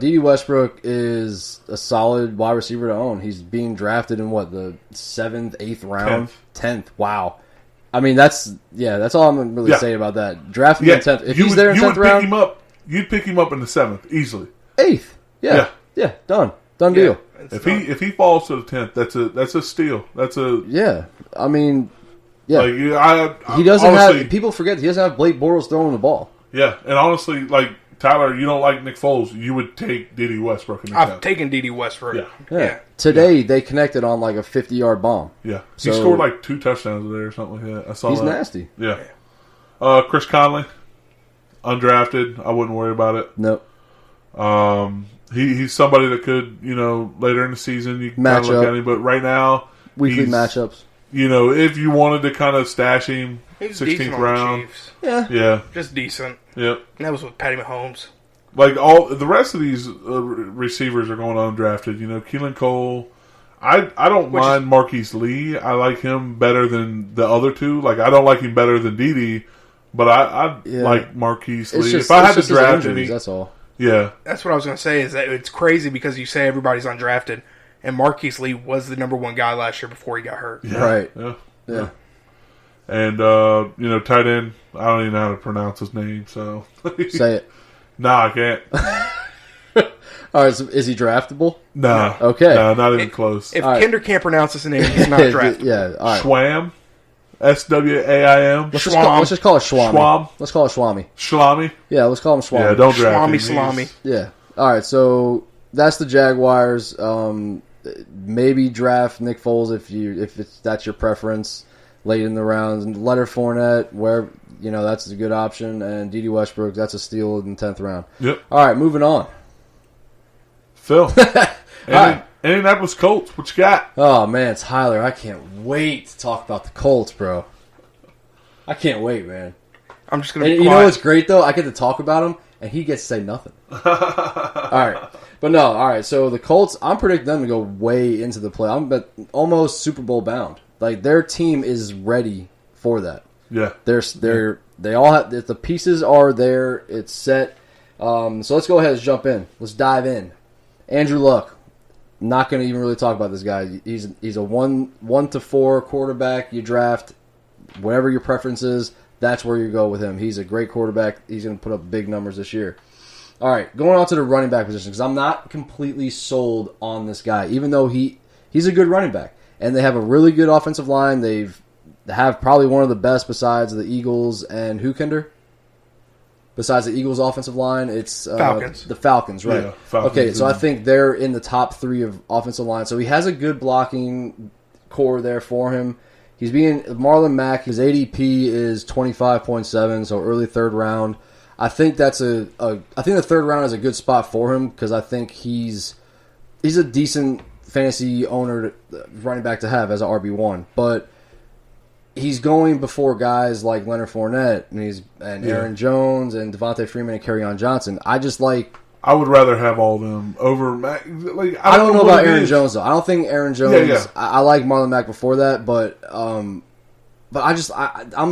D.D. Westbrook is a solid wide receiver to own. He's being drafted in the 7th, 8th round, 10th. Wow. I mean, that's all I'm going to really say about that. Draft him in 10th. If he's there in 10th round, you'd pick him up in the 7th easily. 8th. Yeah. Done deal. If he falls to the 10th, that's a steal. I mean, he doesn't have. People forget he doesn't have Blake Bortles throwing the ball. Yeah, and honestly, like Tyler, you don't like Nick Foles. You would take D.D. Westbrook in the 10th. I've taken D.D. Westbrook. Yeah. Today they connected on like a 50-yard bomb. Yeah, he scored like 2 touchdowns there or something like that. I saw he's that. nasty. Yeah. Chris Conley, undrafted. I wouldn't worry about it. Nope. He's somebody that could, later in the season you can kind of look at him, but right now weekly matchups. If you wanted to kind of stash him, 16th round. Yeah. Just decent. Yep. And that was with Patty Mahomes. Like all the rest of these receivers are going undrafted. Keelan Cole. I don't mind Marquise Lee. I like him better than the other two. Like I don't like him better than Dede, But I like Marquise Lee. Just, if I had to just his draft injuries, any, that's all. yeah, That's what I was going to say. Is that it's crazy because you say everybody's undrafted, and Marquise Lee was the number one guy last year before he got hurt. yeah, Right. yeah. And tight end. I don't even know how to pronounce his name. So Say it. Nah, I can't. All right, so is he draftable? Nah. Okay. Nah, not even close. If All right. Kinder can't pronounce his name, he's not drafted. Yeah, all right. Schwam. SWAIM. Let's just call it Schwami. Schwam. Let's call it Schwami. Shalami. Yeah, let's call him Schwami. Yeah, don't draft him. Salami. Yeah. All right, so that's the Jaguars. Maybe draft Nick Foles if that's your preference late in the rounds. And Leonard Fournette, where that's a good option, and D.D. Westbrook, that's a steal in the 10th round. Yep. All right, moving on. Phil. Hi. Indianapolis Colts. What you got? Oh man, Tyler, I can't wait to talk about the Colts, bro. I can't wait, man. I'm just going to And be you quiet. know what's great though? I get to talk about him, and he gets to say nothing. All right, but no, all right. So the Colts, I'm predicting them to go way into the play. I'm almost Super Bowl bound. Like their team is ready for that. Yeah. They all have the pieces are there. It's set. So let's go ahead and jump in. Let's dive in. Andrew Luck. Not going to even really talk about this guy. He's a 1 to 4 quarterback. You draft whatever your preference is. That's where you go with him. He's a great quarterback. He's going to put up big numbers this year. All right, going on to the running back position because I'm not completely sold on this guy, even though he's a good running back and they have a really good offensive line. They have probably one of the best besides the Eagles and Kinder? Besides the Eagles' offensive line, it's Falcons. The Falcons, right? Yeah, Falcons, okay, so I think they're in the top 3 of offensive line. So he has a good blocking core there for him. He's being Marlon Mack. His ADP is 25.7, so early 3rd round. I think I think the 3rd round is a good spot for him because I think he's a decent fantasy owner running back to have as an RB1, but he's going before guys like Leonard Fournette and Aaron Jones and Devontae Freeman and Kerryon Johnson. I would rather have all of them over Mac. Like, I don't know about Aaron Jones though. I don't think Aaron Jones. Yeah. I like Marlon Mack before that, but I'm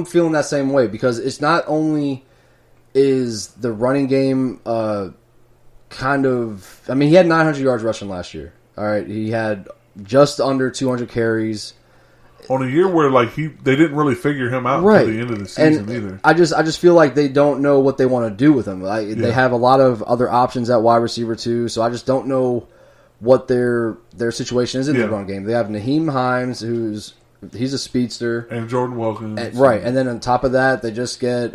feeling that same way because it's not only is the running game kind of. I mean, he had 900 yards rushing last year. All right, he had just under 200 carries. On a year where they didn't really figure him out Right. until the end of the season And either. I just feel like they don't know what they want to do with him. They have a lot of other options at wide receiver too, so I just don't know what their situation is in the run game. They have Naheem Hines, he's a speedster, And Jordan Wilkins. right? And then on top of that, they just get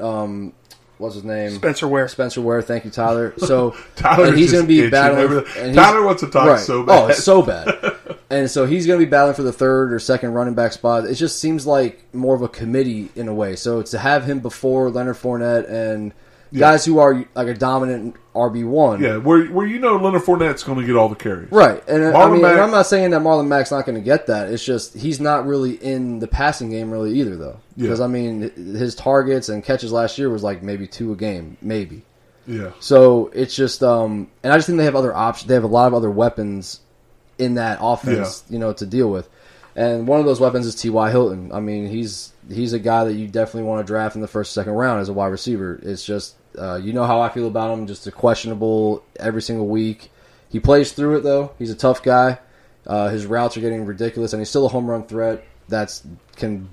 what's his name? Spencer Ware. Spencer Ware. Thank you, Tyler. So Tyler's and he's going to be itching battling. over Tyler wants to talk so bad. Oh, it's so bad. And so he's going to be battling for the 3rd or 2nd running back spot. It just seems like more of a committee in a way. So to have him before Leonard Fournette and guys who are like a dominant RB1. Yeah, where Leonard Fournette's going to get all the carries. Right. And Marlon Mack, and I'm not saying that Marlon Mack's not going to get that. It's just he's not really in the passing game really either, though. Because, his targets and catches last year was like maybe 2 a game. Maybe. Yeah. So it's just and I just think they have other options. They have a lot of other weapons in that offense, to deal with. And one of those weapons is T.Y. Hilton. I mean, he's a guy that you definitely want to draft in the 1st, 2nd round as a wide receiver. It's just how I feel about him, just a questionable every single week. He plays through it though. He's a tough guy. His routes are getting ridiculous, and he's still a home run threat that can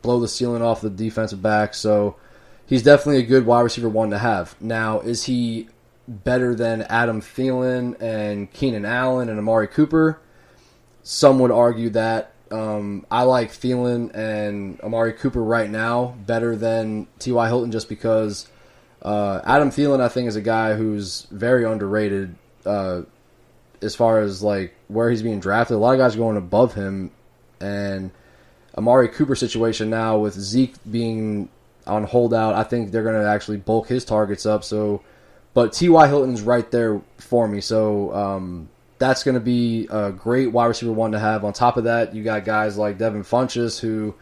blow the ceiling off the defensive back. So he's definitely a good wide receiver 1 to have. Now, is he better than Adam Thielen and Keenan Allen and Amari Cooper? Some would argue that. I like Thielen and Amari Cooper right now better than T.Y. Hilton just because Adam Thielen, I think, is a guy who's very underrated as far as where he's being drafted. A lot of guys are going above him, and Amari Cooper situation now with Zeke being on holdout, I think they're going to actually bulk his targets up. But T.Y. Hilton's right there for me, so that's going to be a great wide receiver 1 to have. On top of that, you got guys like Devin Funchess, who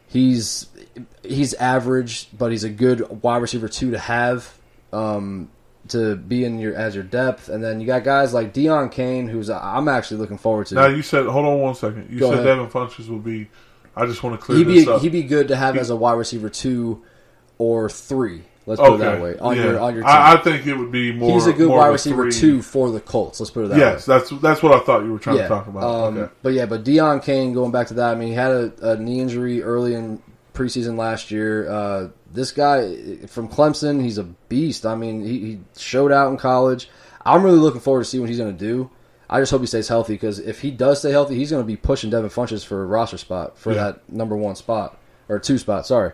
he's average, but he's a good wide receiver 2 to have to be in as your depth. And then you got guys like Deion Kane, who's I'm actually looking forward to. Now you said, hold on one second. You Go said ahead. Devin Funchess would be. I just want to clear this up. He'd be good to have as a wide receiver 2 or 3. Let's put it that way on your team. I think it would be more. He's a good more wide of a receiver 3. 2 for the Colts. Let's put it that way. Yes, that's what I thought you were trying to talk about. But Deion Kane, going back to that, I mean, he had a knee injury early in preseason last year. This guy from Clemson, he's a beast. I mean, he showed out in college. I'm really looking forward to see what he's going to do. I just hope he stays healthy, because if he does stay healthy, he's going to be pushing Devin Funchess for a roster spot, for that number 1 spot, or 2 spot, sorry.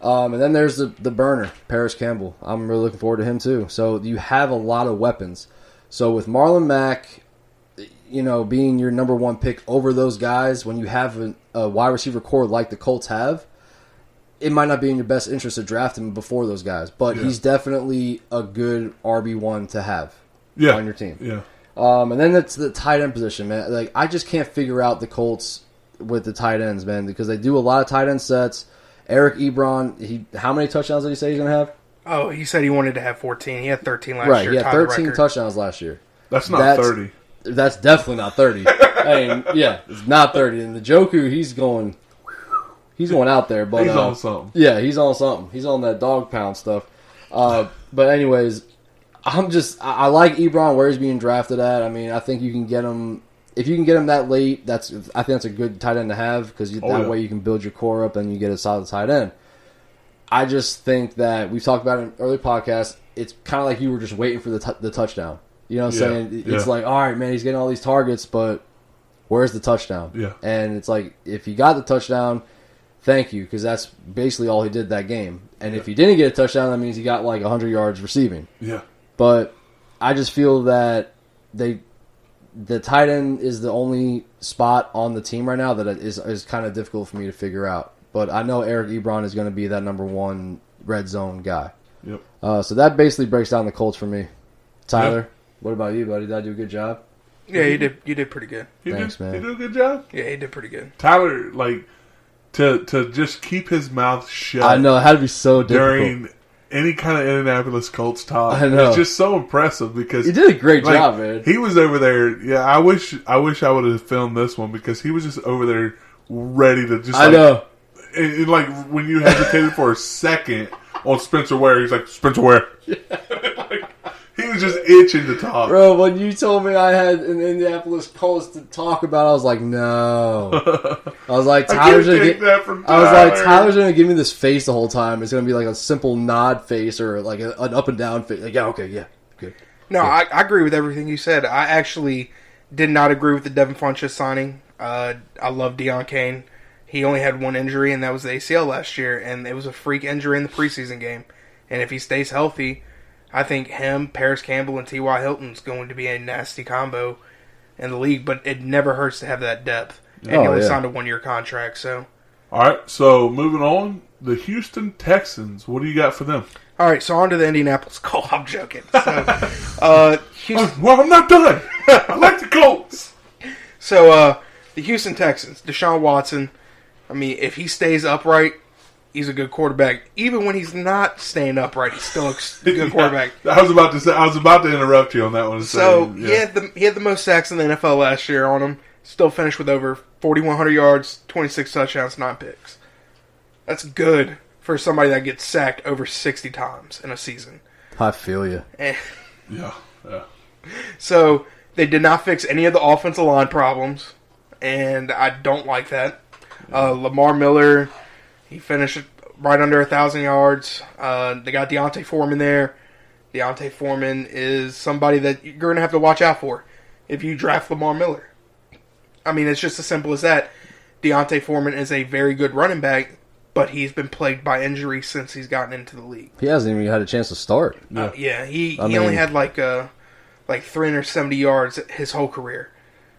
And then there's the burner, Paris Campbell. I'm really looking forward to him too. So you have a lot of weapons. So with Marlon Mack, being your number 1 pick over those guys, when you have a wide receiver core like the Colts have, it might not be in your best interest to draft him before those guys. But he's definitely a good RB1 to have on your team. Yeah. And then that's the tight end position, man. Like, I just can't figure out the Colts with the tight ends, man, because they do a lot of tight end sets. Eric Ebron, how many touchdowns did he say he's going to have? Oh, he said he wanted to have 14. He had 13 last year. Right, he had 13 touchdowns last year. That's not 30. That's definitely not 30. It's not 30. And the Joku, he's going out there. But he's on something. Yeah, he's on something. He's on that dog pound stuff. But anyways, I like Ebron where he's being drafted at. I mean, I think you can get him. If you can get him that late, I think that's a good tight end to have, because that way you can build your core up and you get a solid tight end. I just think that we've talked about it in early podcasts. It's kind of like you were just waiting for the touchdown. You know what I'm saying? It's like, all right, man, he's getting all these targets, but where's the touchdown? Yeah. And it's like, if he got the touchdown, thank you, because that's basically all he did that game. And if he didn't get a touchdown, that means he got like 100 yards receiving. Yeah. But I just feel that the tight end is the only spot on the team right now that is kind of difficult for me to figure out. But I know Eric Ebron is going to be that number 1 red zone guy. Yep. So that basically breaks down the Colts for me. Tyler, what about you, buddy? Did I do a good job? Yeah, you did pretty good. Thanks, man. You did a good job? Yeah, he did pretty good. Tyler, to just keep his mouth shut. I know, it had to be so difficult. During any kind of Indianapolis Colts talk. I know. It's just so impressive, because You did a great job, man. He was over there. Yeah, I wish I would have filmed this one, because he was just over there ready to just. I know. And when you hesitated for a second on Spencer Ware, he's like, Spencer Ware. He was just itching to talk. Bro, when you told me I had an Indianapolis Colts to talk about, I was like, no. I was like, Tyler's gonna give me this face the whole time. It's gonna be like a simple nod face or like an up and down face. Like, yeah, okay, yeah, good. No, I agree with everything you said. I actually did not agree with the Devin Funchess signing. I love Deion Kane. He only had 1 injury, and that was the ACL last year, and it was a freak injury in the preseason game. And if he stays healthy, I think him, Paris Campbell, and T.Y. Hilton's going to be a nasty combo in the league, but it never hurts to have that depth. And he only signed a 1-year contract, so. All right, so moving on, the Houston Texans. What do you got for them? All right, so on to the Indianapolis Colts. I'm joking. So, Houston. Well, I'm not done. I like the Colts. So, the Houston Texans, Deshaun Watson. I mean, if he stays upright, he's a good quarterback. Even when he's not staying upright, he's still a good quarterback. I was about to interrupt you on that one. So he had the most sacks in the NFL last year on him. Still finished with over 4,100 yards, 26 touchdowns, 9 picks. That's good for somebody that gets sacked over 60 times in a season. I feel you. Yeah. So they did not fix any of the offensive line problems, and I don't like that. Lamar Miller, he finished right under 1,000 yards. They got Deontay Foreman there. Deontay Foreman is somebody that you're going to have to watch out for if you draft Lamar Miller. I mean, it's just as simple as that. Deontay Foreman is a very good running back, but he's been plagued by injury since he's gotten into the league. He hasn't even had a chance to start. He only had like 370 yards his whole career.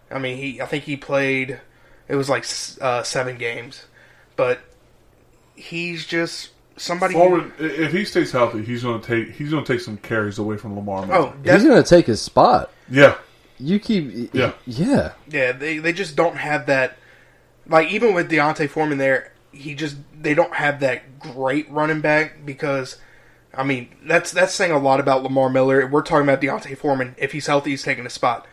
I mean, I think he played, it was like 7 games, but he's just somebody. Foreman, if he stays healthy, he's going to take some carries away from Lamar. He's going to take his spot. Yeah. Yeah. They just don't have that. Like, even with Deontay Foreman there, they don't have that great running back because, I mean, that's saying a lot about Lamar Miller. We're talking about Deontay Foreman. If he's healthy, he's taking a spot.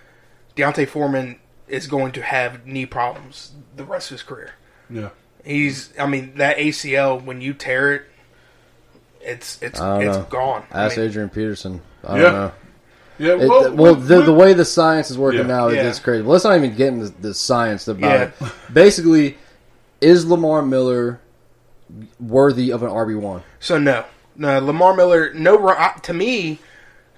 Deontay Foreman is going to have knee problems the rest of his career. Yeah. That ACL, when you tear it, it's I don't know. gone. Ask Adrian Peterson. I don't Yeah. know. Yeah, The way the science is working now, Yeah. it's crazy. Well, let's not even get into the science about Yeah. it. Basically, is Lamar Miller worthy of an RB1? So no, Lamar Miller. To me,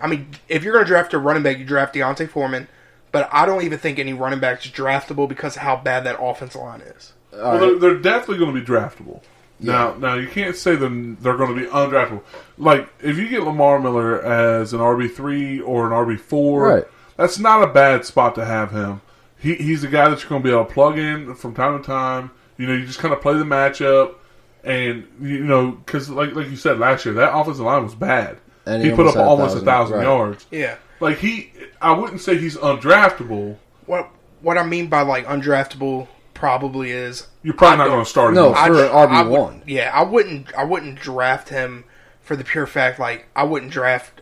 I mean, if you're going to draft a running back, you draft Deontay Foreman. But I don't even think any running back is draftable because of how bad that offensive line is. Well, they're definitely going to be draftable. Yeah. Now you can't say they're going to be undraftable. Like, if you get Lamar Miller as an RB3 or an RB4, Right. that's not a bad spot to have him. He's a guy that you're going to be able to plug in from time to time. You know, you just kind of play the matchup. And, you know, because like you said last year, that offensive line was bad. And he put up almost 1,000 yards. Yeah. Like, I wouldn't say he's undraftable. What I mean by, like, undraftable probably is... You're probably not going to start him. No, for an RB1. I wouldn't draft him for the pure fact, like, I wouldn't draft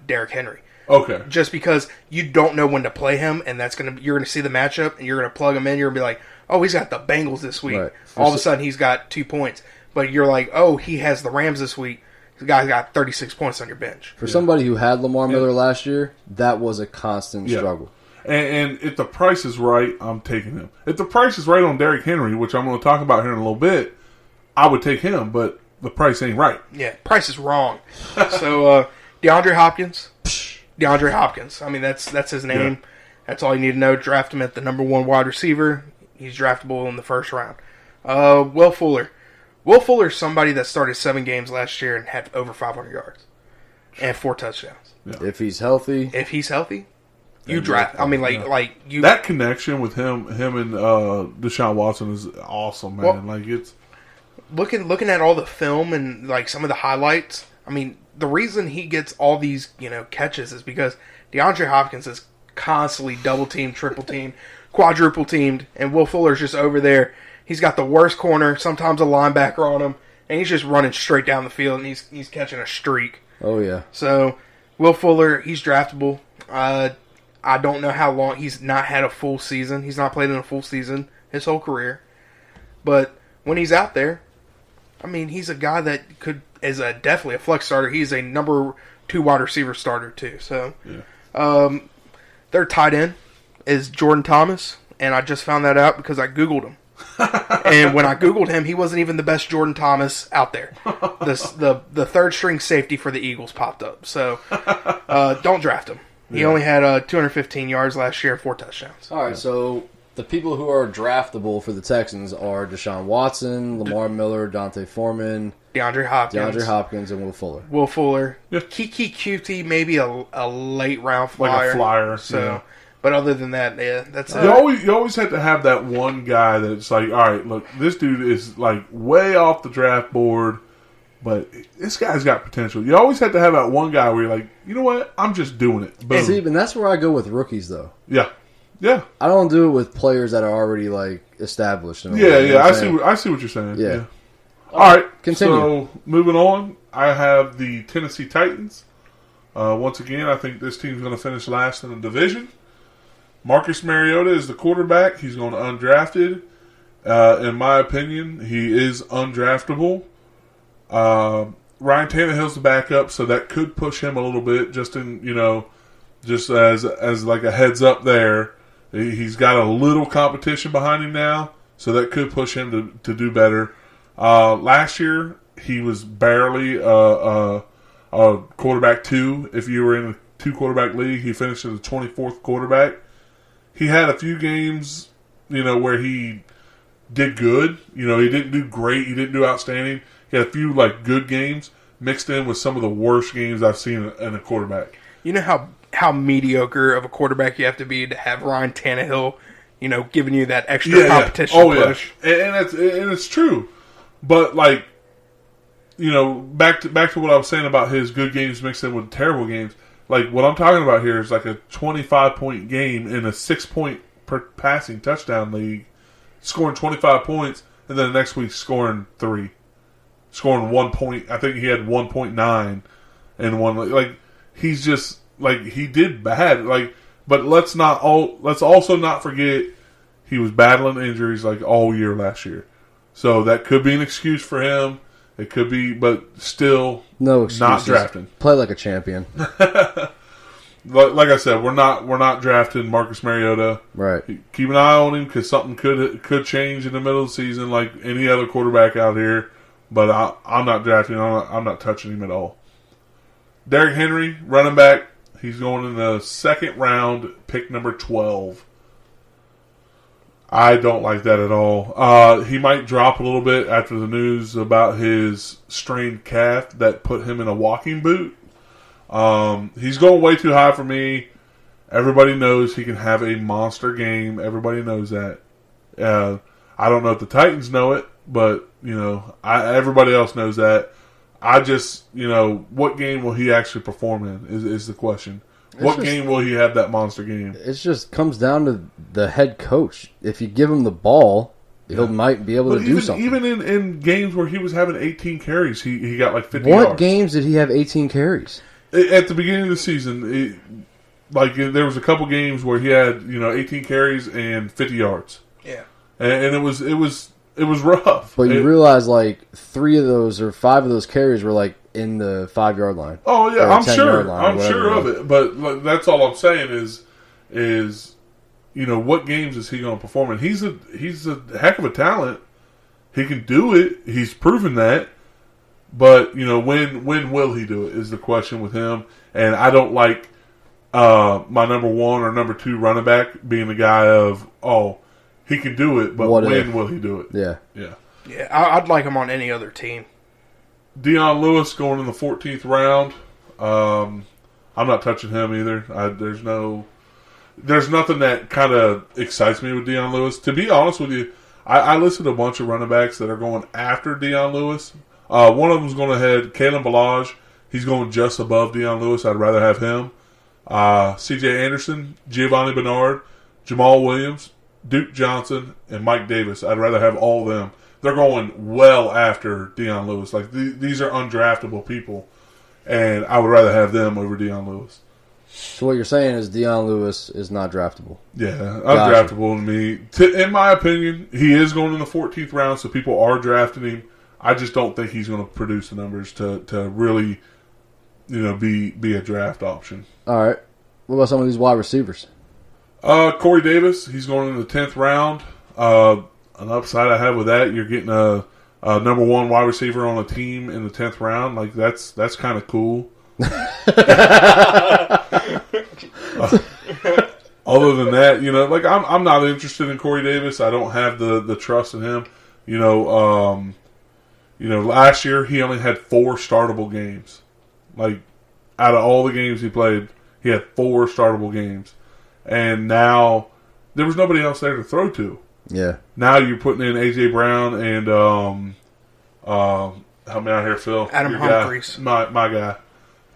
Derrick Henry. Okay. Just because you don't know when to play him, and you're going to see the matchup, and you're going to plug him in, you're going to be like, oh, he's got the Bengals this week. Right. All of a sudden, he's got 2 points. But you're like, oh, he has the Rams this week. The guy's got 36 points on your bench. For somebody who had Lamar Miller last year, that was a constant struggle. And if the price is right, I'm taking him. If the price is right on Derrick Henry, which I'm going to talk about here in a little bit, I would take him, but the price ain't right. Yeah, price is wrong. So, DeAndre Hopkins. I mean, that's his name. Yeah. That's all you need to know. Draft him at the number 1 wide receiver. He's draftable in the first round. Will Fuller. Will Fuller is somebody that started 7 games last year and had over 500 yards and 4 touchdowns. Yeah. If he's healthy, you draft. I mean, like you. That connection with him and Deshaun Watson is awesome, man. Well, like it's looking at all the film and like some of the highlights. I mean, the reason he gets all these catches is because DeAndre Hopkins is constantly double teamed, triple teamed, quadruple teamed, and Will Fuller's just over there. He's got the worst corner, sometimes a linebacker on him, and he's just running straight down the field, and he's catching a streak. Oh, yeah. So, Will Fuller, he's draftable. I don't know how long. He's not had a full season. He's not played in a full season his whole career. But when he's out there, I mean, he's a guy that is definitely a flex starter. He's a number 2 wide receiver starter, too. So, their tight end is Jordan Thomas, and I just found that out because I Googled him. And when I Googled him, he wasn't even the best Jordan Thomas out there. The third string safety for the Eagles popped up. So don't draft him. He only had 215 yards last year and 4 touchdowns. All right, so the people who are draftable for the Texans are Deshaun Watson, Lamar Miller, Deontay Foreman, DeAndre Hopkins, and Will Fuller. Yeah. Kiki QT, maybe a late round flyer. Like a flyer. So. Yeah. But other than that, that's it. You always have to have that one guy that's like, all right, look, this dude is like way off the draft board, but this guy's got potential. You always have to have that one guy where you're like, you know what, I'm just doing it. Boom. See, and that's where I go with rookies, though. Yeah. I don't do it with players that are already like established. I see what you're saying. Yeah. All right, continue. So moving on, I have the Tennessee Titans. Once again, I think this team's going to finish last in the division. Marcus Mariota is the quarterback. He's going undrafted. In my opinion, he is undraftable. Ryan Tannehill's the backup, so that could push him a little bit. Just as like a heads up there. He's got a little competition behind him now, so that could push him to do better. Last year, he was barely a quarterback 2. If you were in a 2 quarterback league, he finished as the 24th quarterback. He had a few games, where he did good. He didn't do great. He didn't do outstanding. He had a few, good games mixed in with some of the worst games I've seen in a quarterback. You know how mediocre of a quarterback you have to be to have Ryan Tannehill, giving you that extra competition push. Yeah. And it's true. But, back to what I was saying about his good games mixed in with terrible games. What I'm talking about here is a 25-point game in a 6-point per passing touchdown league, scoring 25 points, and then the next week scoring 3. Scoring 1 point. I think he had 1.9 in one. He's just, he did bad. But let's also not forget he was battling injuries, all year last year. So that could be an excuse for him. It could be, but still No excuses. not drafting. Play like a champion. Like I said, we're not drafting Marcus Mariota. Right. Keep an eye on him because something could change in the middle of the season, like any other quarterback out here. But I'm not drafting. I'm not touching him at all. Derrick Henry, running back. He's going in the second round, pick number 12. I don't like that at all. He might drop a little bit after the news about his strained calf that put him in a walking boot. He's going way too high for me. Everybody knows he can have a monster game. Everybody knows that. I don't know if the Titans know it, but everybody else knows that. I just, what game will he actually perform in is the question. What game will he have that monster game? It just comes down to the head coach. If you give him the ball, he might be able to do something. Even in games where he was having 18 carries, he got like 50 yards. What games did he have 18 carries? At the beginning of the season, there was a couple games where he had 18 carries and 50 yards. Yeah, and it was rough. But you realize like 3 of those or 5 of those carries were like in the 5-yard line. Oh yeah, I'm sure. I'm whatever sure of it. But that's all I'm saying is what games is he going to perform in? He's a heck of a talent. He can do it. He's proven that. But when will he do it is the question with him. And I don't like my number 1 or number 2 running back being the guy of he can do it, but when will he do it? Yeah. I'd like him on any other team. Deion Lewis going in the 14th round. I'm not touching him either. There's nothing that kind of excites me with Deion Lewis. To be honest with you, I listed a bunch of running backs that are going after Deion Lewis. One of them's going ahead, Kalen Ballage. He's going just above Deion Lewis. I'd rather have him. C.J. Anderson, Giovanni Bernard, Jamal Williams, Duke Johnson, and Mike Davis. I'd rather have all of them. They're going well after Deion Lewis. Like these are undraftable people, and I would rather have them over Deion Lewis. So what you're saying is Deion Lewis is not draftable. Yeah, undraftable to me. In my opinion, he is going in the 14th round, so people are drafting him. I just don't think he's going to produce the numbers to really, be a draft option. All right. What about some of these wide receivers? Corey Davis, he's going in the 10th round. An upside I have with that, you're getting a number 1 wide receiver on a team in the 10th round. Like that's kind of cool. Other than that, I'm not interested in Corey Davis. I don't have the trust in him. Last year he only had 4 startable games. Like out of all the games he played, he had 4 startable games, and now there was nobody else there to throw to. Yeah. Now you're putting in A.J. Brown and help me out here, Phil. Adam Humphries. My guy.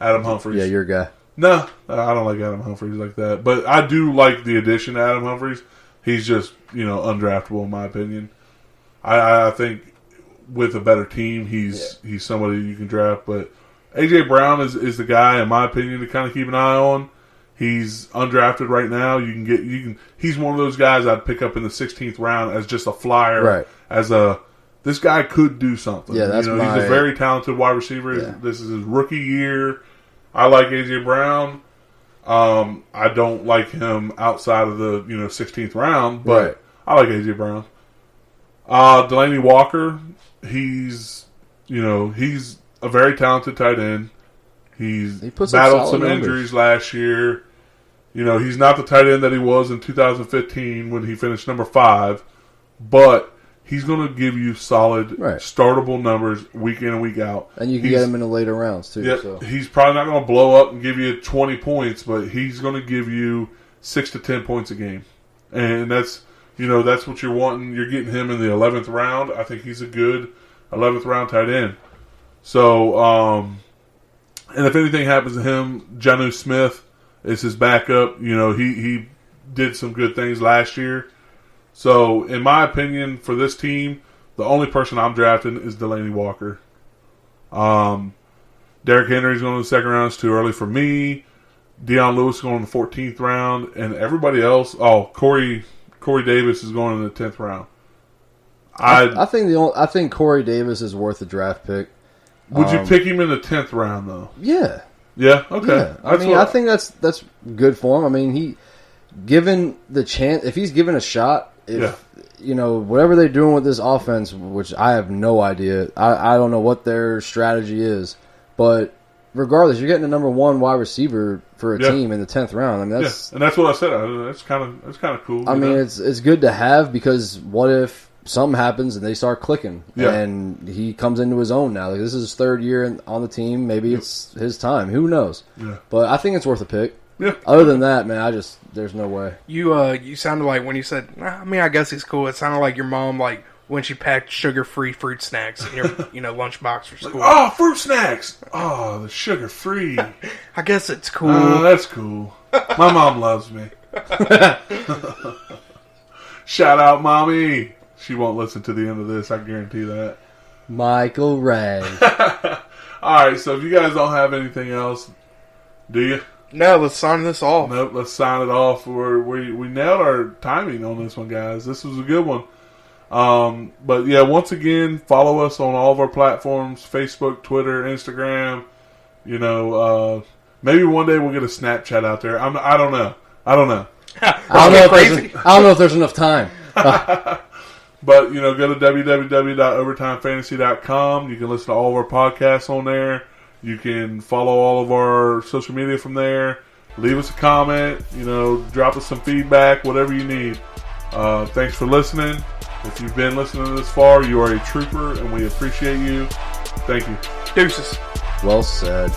Adam Humphries. Yeah, your guy. No, I don't like Adam Humphries like that. But I do like the addition to Adam Humphries. He's just, undraftable in my opinion. I think with a better team, he's somebody you can draft. But A.J. Brown is the guy, in my opinion, to kind of keep an eye on. He's undrafted right now. He's one of those guys I'd pick up in the 16th round as just a flyer. Right. This guy could do something. Yeah, that's he's a very talented wide receiver. Yeah. This is his rookie year. I like A.J. Brown. I don't like him outside of the 16th round, but right. I like A.J. Brown. Delaney Walker, he's a very talented tight end. He battled some injuries last year. He's not the tight end that he was in 2015 when he finished number 5, but he's going to give you solid, startable numbers week in and week out. And you can get him in the later rounds, too. Yeah, so. He's probably not going to blow up and give you 20 points, but he's going to give you 6 to 10 points a game. And that's what you're wanting. You're getting him in the 11th round. I think he's a good 11th round tight end. So, and if anything happens to him, Jonnu Smith is his backup. He did some good things last year. So, in my opinion, for this team, the only person I'm drafting is Delaney Walker. Derrick Henry's going to the second round. It's too early for me. Deion Lewis is going in the 14th round. And everybody else, Corey Davis is going in the 10th round. I think Corey Davis is worth a draft pick. Would you pick him in the 10th round though? Yeah. Yeah. Okay. Yeah. I think that's good for him. I mean, he given the chance, if he's given a shot, whatever they're doing with this offense, which I have no idea. I don't know what their strategy is, but regardless, you're getting a number 1 wide receiver for a team in the 10th round. I mean, that's and that's what I said. That's kind of cool. I mean, it's good to have, because what if something happens and they start clicking and he comes into his own now? Like, this is his 3rd year on the team. Maybe it's his time. Who knows? Yeah. But I think it's worth a pick. Yeah. Other than that, man, there's no way. You sounded like when you said, I mean, I guess he's cool. It sounded like your mom, like when she packed sugar-free fruit snacks in your lunchbox for school. Oh, fruit snacks! Oh, the sugar-free. I guess it's cool. Oh, that's cool. My mom loves me. Shout out, Mommy. She won't listen to the end of this, I guarantee that. Michael Ray. All right, so if you guys don't have anything else, do you? No, let's sign this off. Nope, let's sign it off. We nailed our timing on this one, guys. This was a good one. But yeah, once again, follow us on all of our platforms: Facebook, Twitter, Instagram. Maybe one day we'll get a Snapchat out there. I don't know. I don't know if there's enough time. But go to www.overtimefantasy.com. You can listen to all of our podcasts on there. You can follow all of our social media from there. Leave us a comment. Drop us some feedback, whatever you need. Thanks for listening. If you've been listening this far, you are a trooper, and we appreciate you. Thank you. Deuces. Well said.